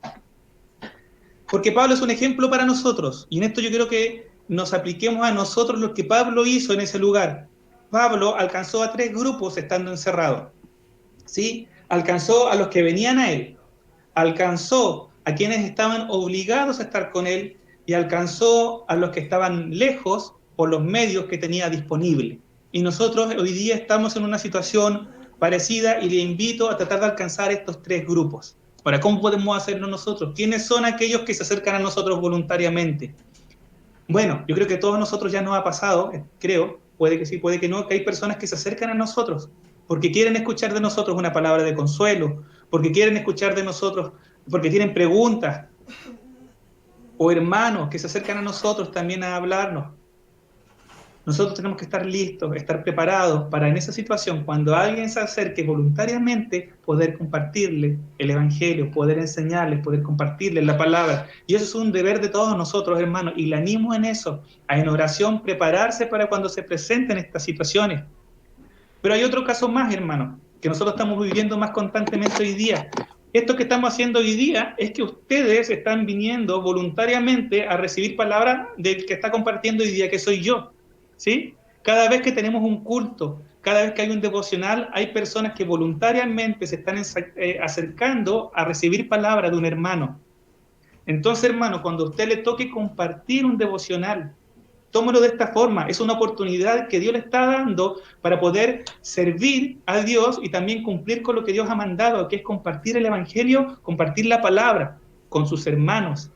Porque Pablo es un ejemplo para nosotros, y en esto yo quiero que nos apliquemos a nosotros lo que Pablo hizo en ese lugar. Pablo alcanzó a 3 grupos estando encerrado, ¿sí? Alcanzó a los que venían a él, alcanzó a quienes estaban obligados a estar con él, y alcanzó a los que estaban lejos por los medios que tenía disponibles. Y nosotros hoy día estamos en una situación parecida y le invito a tratar de alcanzar estos 3 grupos. Ahora, ¿cómo podemos hacerlo nosotros? ¿Quiénes son aquellos que se acercan a nosotros voluntariamente? Bueno, yo creo que a todos nosotros ya nos ha pasado, creo, puede que sí, puede que no, que hay personas que se acercan a nosotros porque quieren escuchar de nosotros una palabra de consuelo, porque quieren escuchar de nosotros, porque tienen preguntas, o hermanos que se acercan a nosotros también a hablarnos. Nosotros tenemos que estar listos, estar preparados para en esa situación, cuando alguien se acerque voluntariamente, poder compartirle el Evangelio, poder enseñarles, poder compartirles la palabra. Y eso es un deber de todos nosotros, hermanos, y le animo en eso, a en oración prepararse para cuando se presenten estas situaciones. Pero hay otro caso más, hermanos, que nosotros estamos viviendo más constantemente hoy día. Esto que estamos haciendo hoy día es que ustedes están viniendo voluntariamente a recibir palabra del que está compartiendo hoy día, que soy yo. ¿Sí? Cada vez que tenemos un culto, cada vez que hay un devocional, hay personas que voluntariamente se están acercando a recibir palabra de un hermano. Entonces, hermano, cuando a usted le toque compartir un devocional, tómelo de esta forma. Es una oportunidad que Dios le está dando para poder servir a Dios y también cumplir con lo que Dios ha mandado, que es compartir el Evangelio, compartir la palabra con sus hermanos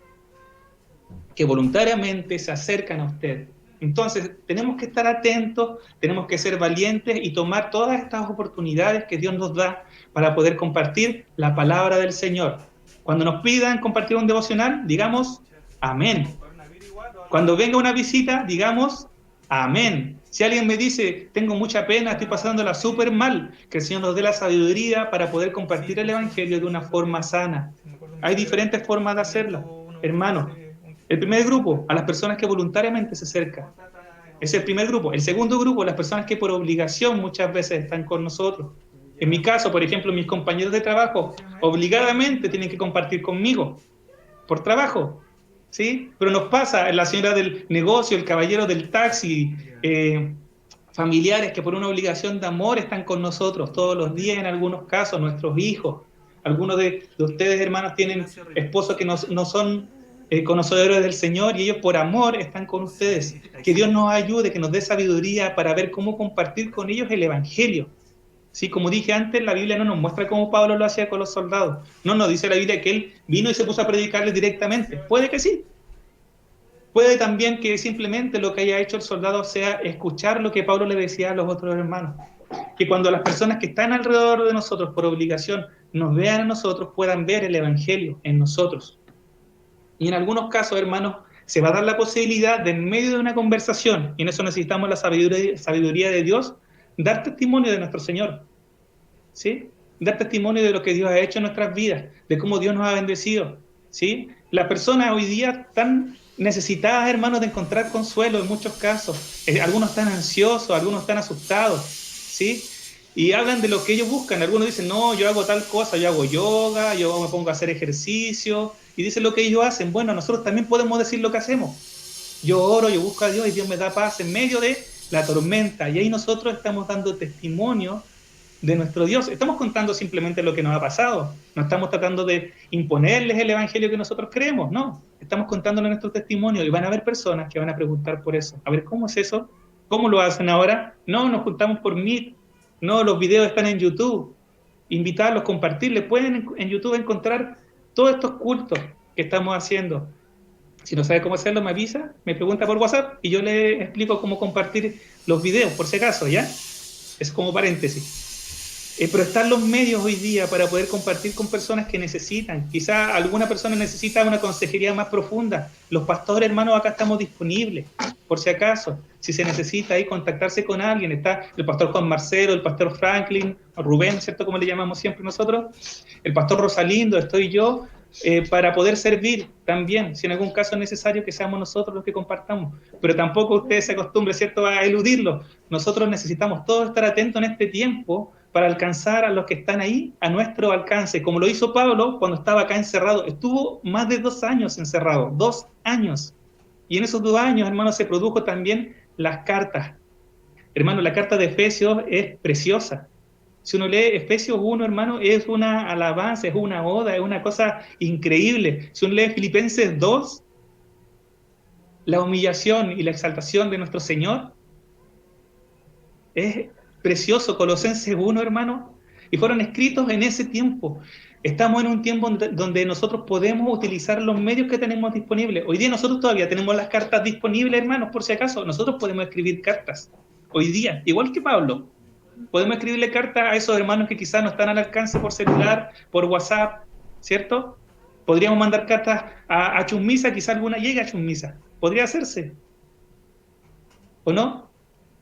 que voluntariamente se acercan a usted. Entonces, tenemos que estar atentos, tenemos que ser valientes y tomar todas estas oportunidades que Dios nos da para poder compartir la palabra del Señor. Cuando nos pidan compartir un devocional, digamos amén. Cuando venga una visita, digamos amén. Si alguien me dice, tengo mucha pena, estoy pasándola súper mal, que el Señor nos dé la sabiduría para poder compartir el Evangelio de una forma sana. Hay diferentes formas de hacerlo, hermanos. El primer grupo, a las personas que voluntariamente se acercan. Es el primer grupo. El segundo grupo, las personas que por obligación muchas veces están con nosotros. En mi caso, por ejemplo, mis compañeros de trabajo obligadamente tienen que compartir conmigo por trabajo, ¿sí? Pero nos pasa, la señora del negocio, el caballero del taxi, familiares que por una obligación de amor están con nosotros todos los días, en algunos casos, nuestros hijos. Algunos de ustedes, hermanos, tienen esposos que no son conocedores del Señor y ellos por amor están con ustedes. Que Dios nos ayude, que nos dé sabiduría para ver cómo compartir con ellos el Evangelio. Sí, como dije antes, la Biblia no nos muestra cómo Pablo lo hacía con los soldados. No nos dice la Biblia que él vino y se puso a predicarles directamente. Puede que sí. Puede también que simplemente lo que haya hecho el soldado sea escuchar lo que Pablo le decía a los otros hermanos. Que cuando las personas que están alrededor de nosotros por obligación nos vean a nosotros, puedan ver el Evangelio en nosotros. Y en algunos casos, hermanos, se va a dar la posibilidad de, en medio de una conversación, y en eso necesitamos la sabiduría de Dios, dar testimonio de nuestro Señor, ¿sí? Dar testimonio de lo que Dios ha hecho en nuestras vidas, de cómo Dios nos ha bendecido, ¿sí? Las personas hoy día están necesitadas, hermanos, de encontrar consuelo en muchos casos. Algunos están ansiosos, algunos están asustados, ¿sí? Y hablan de lo que ellos buscan. Algunos dicen, no, yo hago tal cosa, yo hago yoga, yo me pongo a hacer ejercicio, y dicen lo que ellos hacen. Bueno, nosotros también podemos decir lo que hacemos. Yo oro, yo busco a Dios y Dios me da paz en medio de la tormenta. Y ahí nosotros estamos dando testimonio de nuestro Dios. Estamos contando simplemente lo que nos ha pasado. No estamos tratando de imponerles el Evangelio que nosotros creemos, no. Estamos contándole nuestro testimonio y van a haber personas que van a preguntar por eso. A ver, ¿cómo es eso? ¿Cómo lo hacen ahora? No, nos juntamos por Meet. No, los videos están en YouTube. Invitarlos, compartirles. Pueden en YouTube encontrar todos estos cultos que estamos haciendo. Si no sabe cómo hacerlo, me avisa, me pregunta por WhatsApp y yo le explico cómo compartir los videos, por si acaso, ¿ya? Es como paréntesis. Pero están los medios hoy día para poder compartir con personas que necesitan. Quizá alguna persona necesita una consejería más profunda. Los pastores, hermanos, acá estamos disponibles, por si acaso. Si se necesita ahí contactarse con alguien, está el pastor Juan Marcelo, el pastor Franklin, Rubén, ¿cierto? Como le llamamos siempre nosotros. El pastor Rosalindo, estoy yo, para poder servir también, si en algún caso es necesario que seamos nosotros los que compartamos. Pero tampoco usted se acostumbre, ¿cierto?, a eludirlo. Nosotros necesitamos todos estar atentos en este tiempo para alcanzar a los que están ahí a nuestro alcance, como lo hizo Pablo cuando estaba acá encerrado. Estuvo más de 2 años encerrado, 2 años. Y en esos 2 años, hermanos, se produjo también las cartas. Hermano, la carta de Efesios es preciosa. Si uno lee Efesios 1, hermano, es una alabanza, es una oda, es una cosa increíble. Si uno lee Filipenses 2, la humillación y la exaltación de nuestro Señor, es precioso. Colosenses 1, hermano, y fueron escritos en ese tiempo. Estamos en un tiempo donde nosotros podemos utilizar los medios que tenemos disponibles. Hoy día nosotros todavía tenemos las cartas disponibles, hermanos, por si acaso. Nosotros podemos escribir cartas hoy día, igual que Pablo. Podemos escribirle cartas a esos hermanos que quizás no están al alcance por celular, por WhatsApp, ¿cierto? Podríamos mandar cartas a Chusmisa, quizás alguna llegue a Chusmisa. Podría hacerse, ¿o no?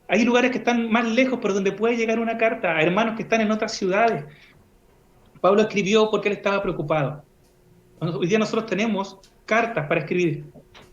Hay lugares que están más lejos, pero donde puede llegar una carta a hermanos que están en otras ciudades. Pablo escribió porque él estaba preocupado. Hoy día nosotros tenemos cartas para escribir,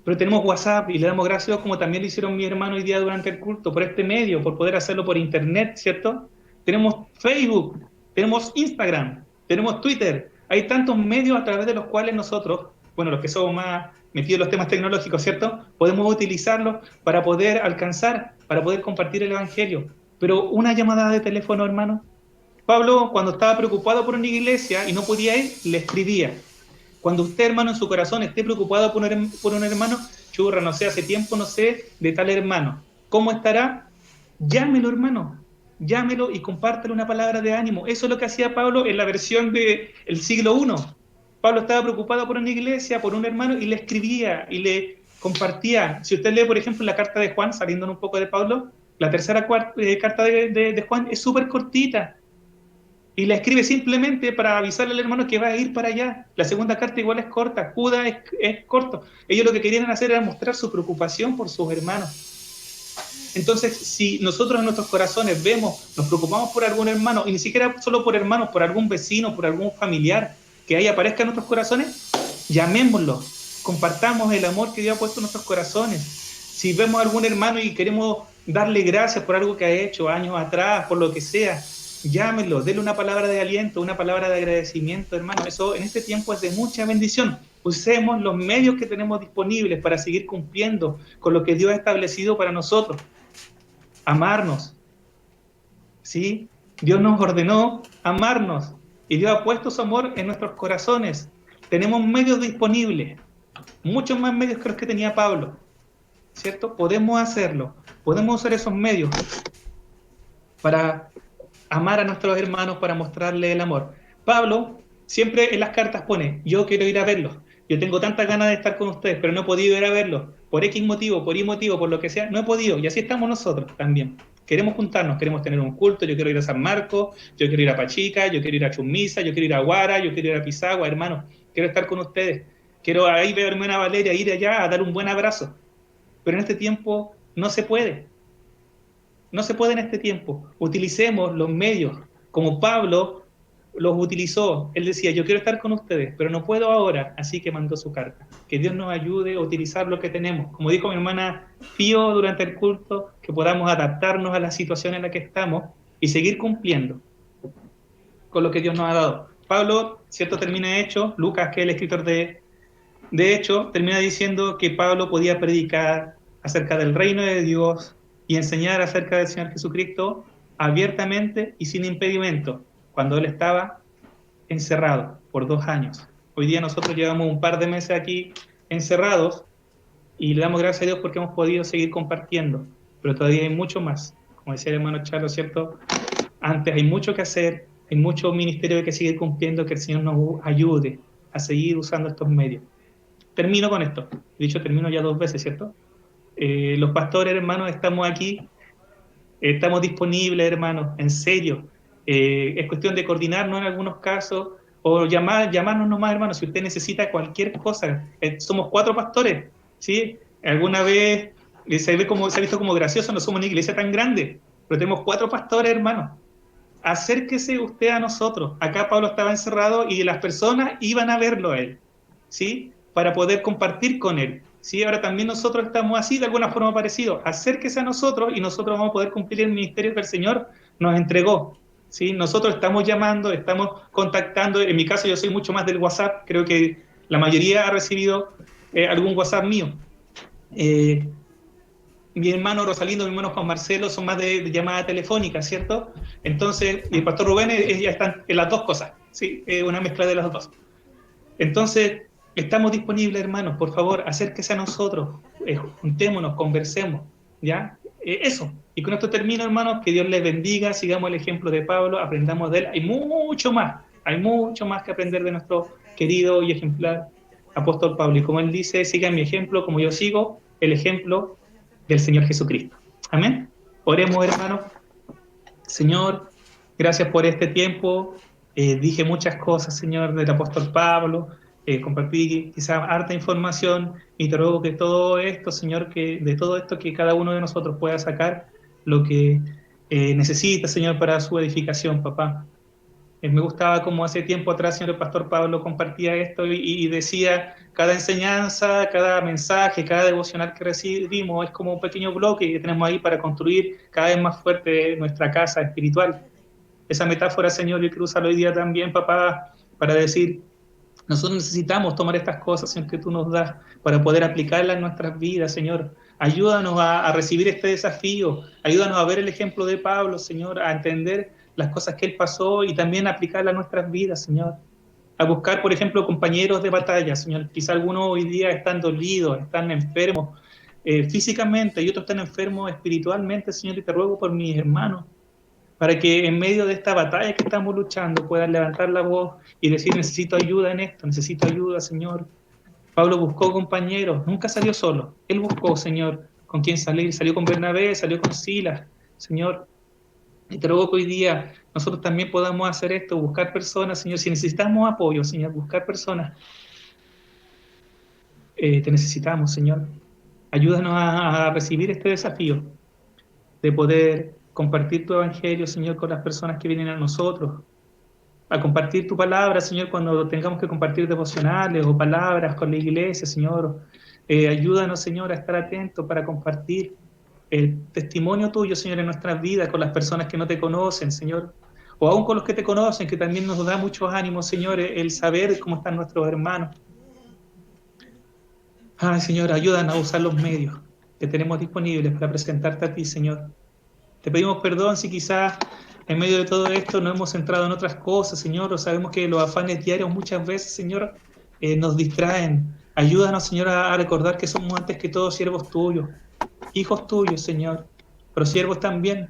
pero tenemos WhatsApp y le damos gracias, como también lo hicieron mi hermano hoy día durante el culto, por este medio, por poder hacerlo por internet, ¿cierto? Tenemos Facebook, tenemos Instagram, tenemos Twitter. Hay tantos medios a través de los cuales nosotros, bueno, los que somos más metidos en los temas tecnológicos, ¿cierto?, podemos utilizarlos para poder alcanzar, para poder compartir el Evangelio. Pero una llamada de teléfono, hermano. Pablo, cuando estaba preocupado por una iglesia y no podía ir, le escribía. Cuando usted, hermano, en su corazón esté preocupado por un hermano, churra, no sé, hace tiempo no sé de tal hermano, ¿cómo estará? Llámelo, hermano, llámelo y compártelo una palabra de ánimo. Eso es lo que hacía Pablo en la versión del siglo I. Pablo estaba preocupado por una iglesia, por un hermano, y le escribía y le compartía. Si usted lee, por ejemplo, la carta de Juan, saliendo un poco de Pablo, la tercera carta de Juan es súper cortita. Y la escribe simplemente para avisarle al hermano que va a ir para allá. La segunda carta igual es corta, Judas es corto. Ellos lo que querían hacer era mostrar su preocupación por sus hermanos. Entonces, si nosotros en nuestros corazones vemos, nos preocupamos por algún hermano, y ni siquiera solo por hermanos, por algún vecino, por algún familiar que ahí aparezca en nuestros corazones, llamémoslo, compartamos el amor que Dios ha puesto en nuestros corazones. Si vemos a algún hermano y queremos darle gracias por algo que ha hecho años atrás, por lo que sea, llámenlo, denle una palabra de aliento, una palabra de agradecimiento, hermano. Eso en este tiempo es de mucha bendición. Usemos los medios que tenemos disponibles para seguir cumpliendo con lo que Dios ha establecido para nosotros. Amarnos, ¿sí? Dios nos ordenó amarnos y Dios ha puesto su amor en nuestros corazones. Tenemos medios disponibles, muchos más medios que los que tenía Pablo, ¿cierto? Podemos hacerlo, podemos usar esos medios para amar a nuestros hermanos, para mostrarles el amor. Pablo siempre en las cartas pone, yo quiero ir a verlos, yo tengo tantas ganas de estar con ustedes, pero no he podido ir a verlos, por X motivo, por Y motivo, por lo que sea, no he podido, y así estamos nosotros también. Queremos juntarnos, queremos tener un culto, yo quiero ir a San Marcos, yo quiero ir a Pachica, yo quiero ir a Chumisa, yo quiero ir a Guara, yo quiero ir a Pisagua, hermanos, quiero estar con ustedes, quiero ahí ver a mi hermana Valeria, ir allá a dar un buen abrazo, pero en este tiempo no se puede. No se puede en este tiempo. Utilicemos los medios, como Pablo los utilizó. Él decía, yo quiero estar con ustedes, pero no puedo ahora, así que mandó su carta. Que Dios nos ayude a utilizar lo que tenemos. Como dijo mi hermana Pío durante el culto, que podamos adaptarnos a la situación en la que estamos y seguir cumpliendo con lo que Dios nos ha dado. Pablo, cierto, termina Hechos, Lucas, que es el escritor de Hechos, termina diciendo que Pablo podía predicar acerca del reino de Dios y enseñar acerca del Señor Jesucristo abiertamente y sin impedimento, cuando él estaba encerrado por 2 años. Hoy día nosotros llevamos un par de meses aquí encerrados y le damos gracias a Dios porque hemos podido seguir compartiendo, pero todavía hay mucho más. Como decía el hermano Charlo, ¿cierto? Antes hay mucho que hacer, hay mucho ministerio que seguir cumpliendo, que el Señor nos ayude a seguir usando estos medios. Termino con esto. He dicho termino ya 2 veces, ¿cierto? Los pastores, hermanos, estamos aquí, estamos disponibles, hermanos, en serio. Es cuestión de coordinarnos en algunos casos o llamarnos nomás, hermanos, si usted necesita cualquier cosa. Somos 4 pastores, ¿sí? Alguna vez se ha visto como gracioso, no somos una iglesia tan grande, pero tenemos 4 pastores, hermanos. Acérquese usted a nosotros. Acá Pablo estaba encerrado y las personas iban a verlo a él, ¿sí? Para poder compartir con él. ¿Sí? Ahora también nosotros estamos así, de alguna forma parecido. Acérquese a nosotros y nosotros vamos a poder cumplir el ministerio que el Señor nos entregó. ¿Sí? Nosotros estamos llamando, estamos contactando. En mi caso yo soy mucho más del WhatsApp. Creo que la mayoría ha recibido algún WhatsApp mío. Mi hermano Rosalindo, mi hermano Juan Marcelo son más de llamada telefónica, ¿cierto? Entonces, y el pastor Rubén ya están en las 2 cosas. ¿Sí? Una mezcla de las 2. Entonces, estamos disponibles, hermanos, por favor, acérquese a nosotros, juntémonos, conversemos, ¿ya? Eso. Y con esto termino, hermanos, que Dios les bendiga, sigamos el ejemplo de Pablo, aprendamos de él. Hay mucho más que aprender de nuestro querido y ejemplar apóstol Pablo. Y como él dice, sigan mi ejemplo, como yo sigo el ejemplo del Señor Jesucristo. Amén. Oremos, hermanos. Señor, gracias por este tiempo. Dije muchas cosas, Señor, del apóstol Pablo. Compartí quizás harta información y te ruego que todo esto, Señor, que de todo esto que cada uno de nosotros pueda sacar lo que necesita, Señor, para su edificación, papá. Me gustaba como hace tiempo atrás, Señor, el pastor Pablo compartía esto y decía, cada enseñanza, cada mensaje, cada devocional que recibimos es como un pequeño bloque que tenemos ahí para construir cada vez más fuerte nuestra casa espiritual. Esa metáfora, Señor, yo quiero usarla hoy día también, papá, para decir, nosotros necesitamos tomar estas cosas, Señor, que tú nos das para poder aplicarlas en nuestras vidas, Señor. Ayúdanos a recibir este desafío. Ayúdanos a ver el ejemplo de Pablo, Señor, a entender las cosas que él pasó y también aplicarlas a nuestras vidas, Señor. A buscar, por ejemplo, compañeros de batalla, Señor. Quizá algunos hoy día están dolidos, están enfermos físicamente y otros están enfermos espiritualmente, Señor, y te ruego por mis hermanos, para que en medio de esta batalla que estamos luchando puedan levantar la voz y decir, necesito ayuda en esto, necesito ayuda, Señor. Pablo buscó compañeros, nunca salió solo. Él buscó, Señor, con quién salir. Salió con Bernabé, salió con Silas, Señor. Y te ruego que hoy día nosotros también podamos hacer esto, buscar personas, Señor. Si necesitamos apoyo, Señor, buscar personas. Te necesitamos, Señor. Ayúdanos a recibir este desafío de poder compartir tu evangelio, Señor, con las personas que vienen a nosotros, a compartir tu palabra, Señor, cuando tengamos que compartir devocionales o palabras con la iglesia, Señor. Ayúdanos, Señor, a estar atentos para compartir el testimonio tuyo, Señor, en nuestras vidas con las personas que no te conocen, Señor, o aún con los que te conocen, que también nos da muchos ánimos, Señor, el saber cómo están nuestros hermanos. Ay, Señor, ayúdanos a usar los medios que tenemos disponibles para presentarte a ti, Señor. Te pedimos perdón si quizás en medio de todo esto no hemos entrado en otras cosas, Señor, o sabemos que los afanes diarios muchas veces, Señor, nos distraen. Ayúdanos, Señor, a recordar que somos antes que todo siervos tuyos, hijos tuyos, Señor, pero siervos también,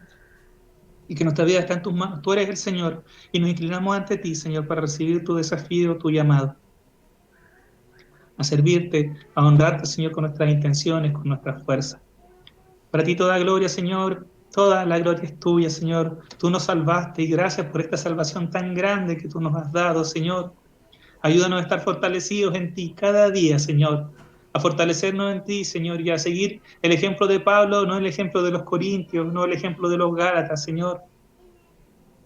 y que nuestra vida está en tus manos. Tú eres el Señor, y nos inclinamos ante ti, Señor, para recibir tu desafío, tu llamado, a servirte, a honrarte, Señor, con nuestras intenciones, con nuestras fuerzas. Para ti toda gloria, Señor, toda la gloria es tuya, Señor. Tú nos salvaste y gracias por esta salvación tan grande que tú nos has dado, Señor. Ayúdanos a estar fortalecidos en ti cada día, Señor, a fortalecernos en ti, Señor, y a seguir el ejemplo de Pablo, no el ejemplo de los corintios, no el ejemplo de los gálatas, Señor.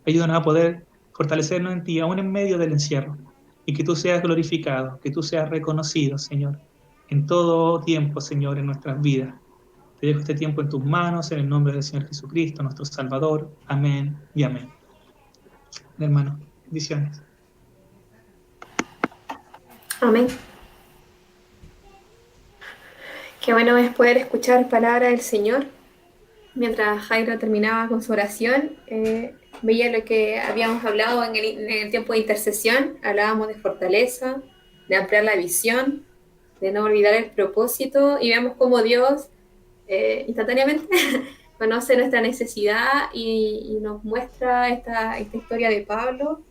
Ayúdanos a poder fortalecernos en ti, aún en medio del encierro, y que tú seas glorificado, que tú seas reconocido, Señor, en todo tiempo, Señor, en nuestras vidas. Te dejo este tiempo en tus manos, en el nombre del Señor Jesucristo, nuestro Salvador. Amén y amén. Hermano, bendiciones.
Amén. Qué bueno es poder escuchar palabra del Señor. Mientras Jairo terminaba con su oración, veía lo que habíamos hablado en el tiempo de intercesión. Hablábamos de fortaleza, de ampliar la visión, de no olvidar el propósito, y vemos cómo Dios instantáneamente conoce nuestra necesidad y nos muestra esta historia de Pablo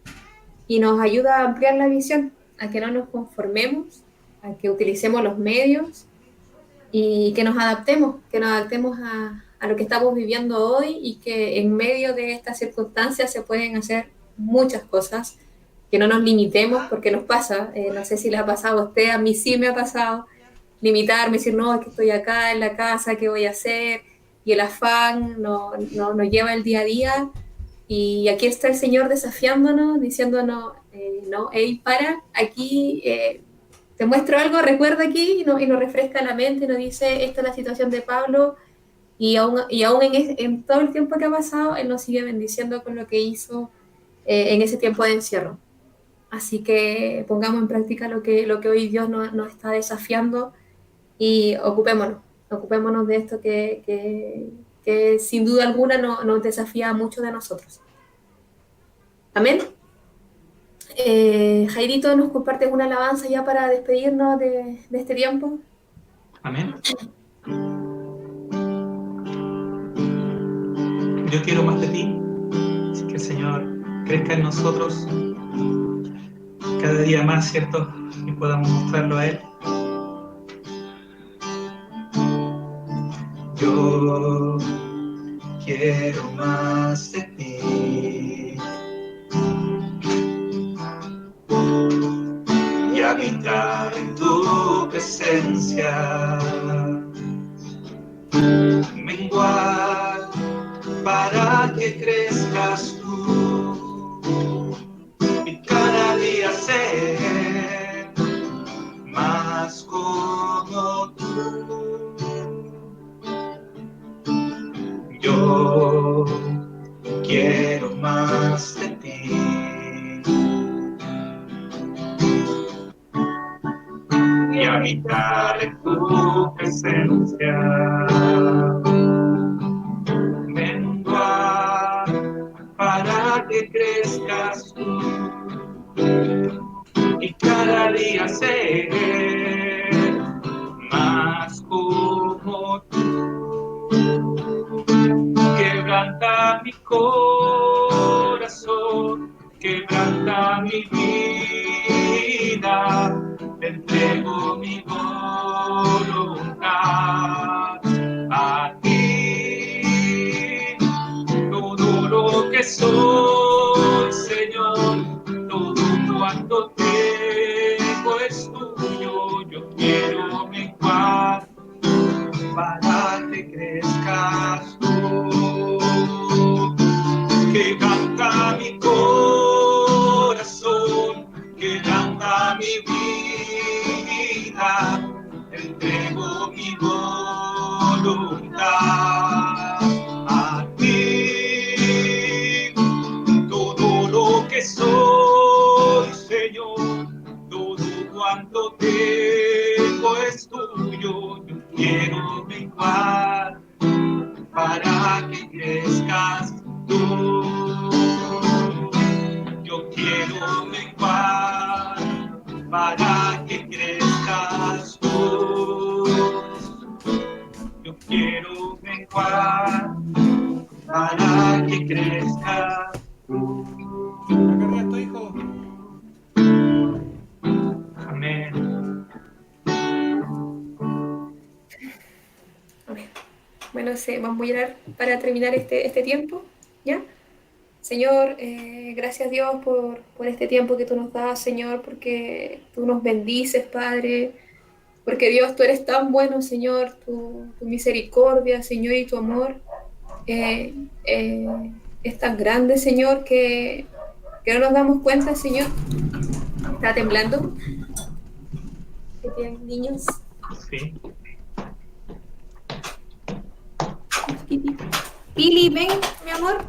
y nos ayuda a ampliar la visión, a que no nos conformemos, a que utilicemos los medios y que nos adaptemos a lo que estamos viviendo hoy, y que en medio de estas circunstancias se pueden hacer muchas cosas, que no nos limitemos, porque nos pasa, no sé si le ha pasado a usted, a mí sí me ha pasado, limitarme, decir, no, es que estoy acá en la casa, ¿qué voy a hacer? Y el afán nos lleva el día a día, y aquí está el Señor desafiándonos, diciéndonos, no, hey, para, aquí te muestro algo, recuerda aquí, y nos refresca la mente, y nos dice, esta es la situación de Pablo, y aún en todo el tiempo que ha pasado, Él nos sigue bendiciendo con lo que hizo en ese tiempo de encierro. Así que pongamos en práctica lo que hoy Dios nos está desafiando, y ocupémonos de esto que sin duda alguna nos desafía a muchos de nosotros. Amén. Jairito, ¿nos compartes una alabanza ya para despedirnos de este tiempo?
Amén. Yo quiero más de ti, así que el Señor crezca en nosotros cada día más, ¿cierto? Y podamos mostrarlo a Él. Yo quiero más de ti y habitar en tu presencia, menguar para que crezcas tú y cada día ser más como tú. Yo quiero más de ti y habitar en tu presencia, menguar para que crezcas tú y cada día ser más como tú. Quebranta mi corazón, quebranta mi vida, entre
entrego mi voluntad a ti. Todo lo que soy, Señor, todo cuanto tengo es tuyo. Yo quiero menguar para que crezcas tú. Que canta mi corazón, que canta mi vida, entrego mi voluntad a ti. Todo lo que soy, Señor, todo cuanto tengo es tuyo. Yo quiero menguar para que crezcas tú. Yo quiero menguar para que crezcas tú. Yo quiero menguar para que crezcas tú.
Acá estoy, hijo.
Amén.
Amén. Bueno, vamos a orar para terminar este tiempo, ¿ya? Señor, gracias Dios por este tiempo que tú nos das, Señor, porque tú nos bendices, Padre, porque Dios, tú eres tan bueno, Señor, tu misericordia, Señor, y tu amor es tan grande, Señor, que no nos damos cuenta, Señor. ¿Está temblando? ¿Qué tienen, niños?
Sí.
Pili, ven, mi amor.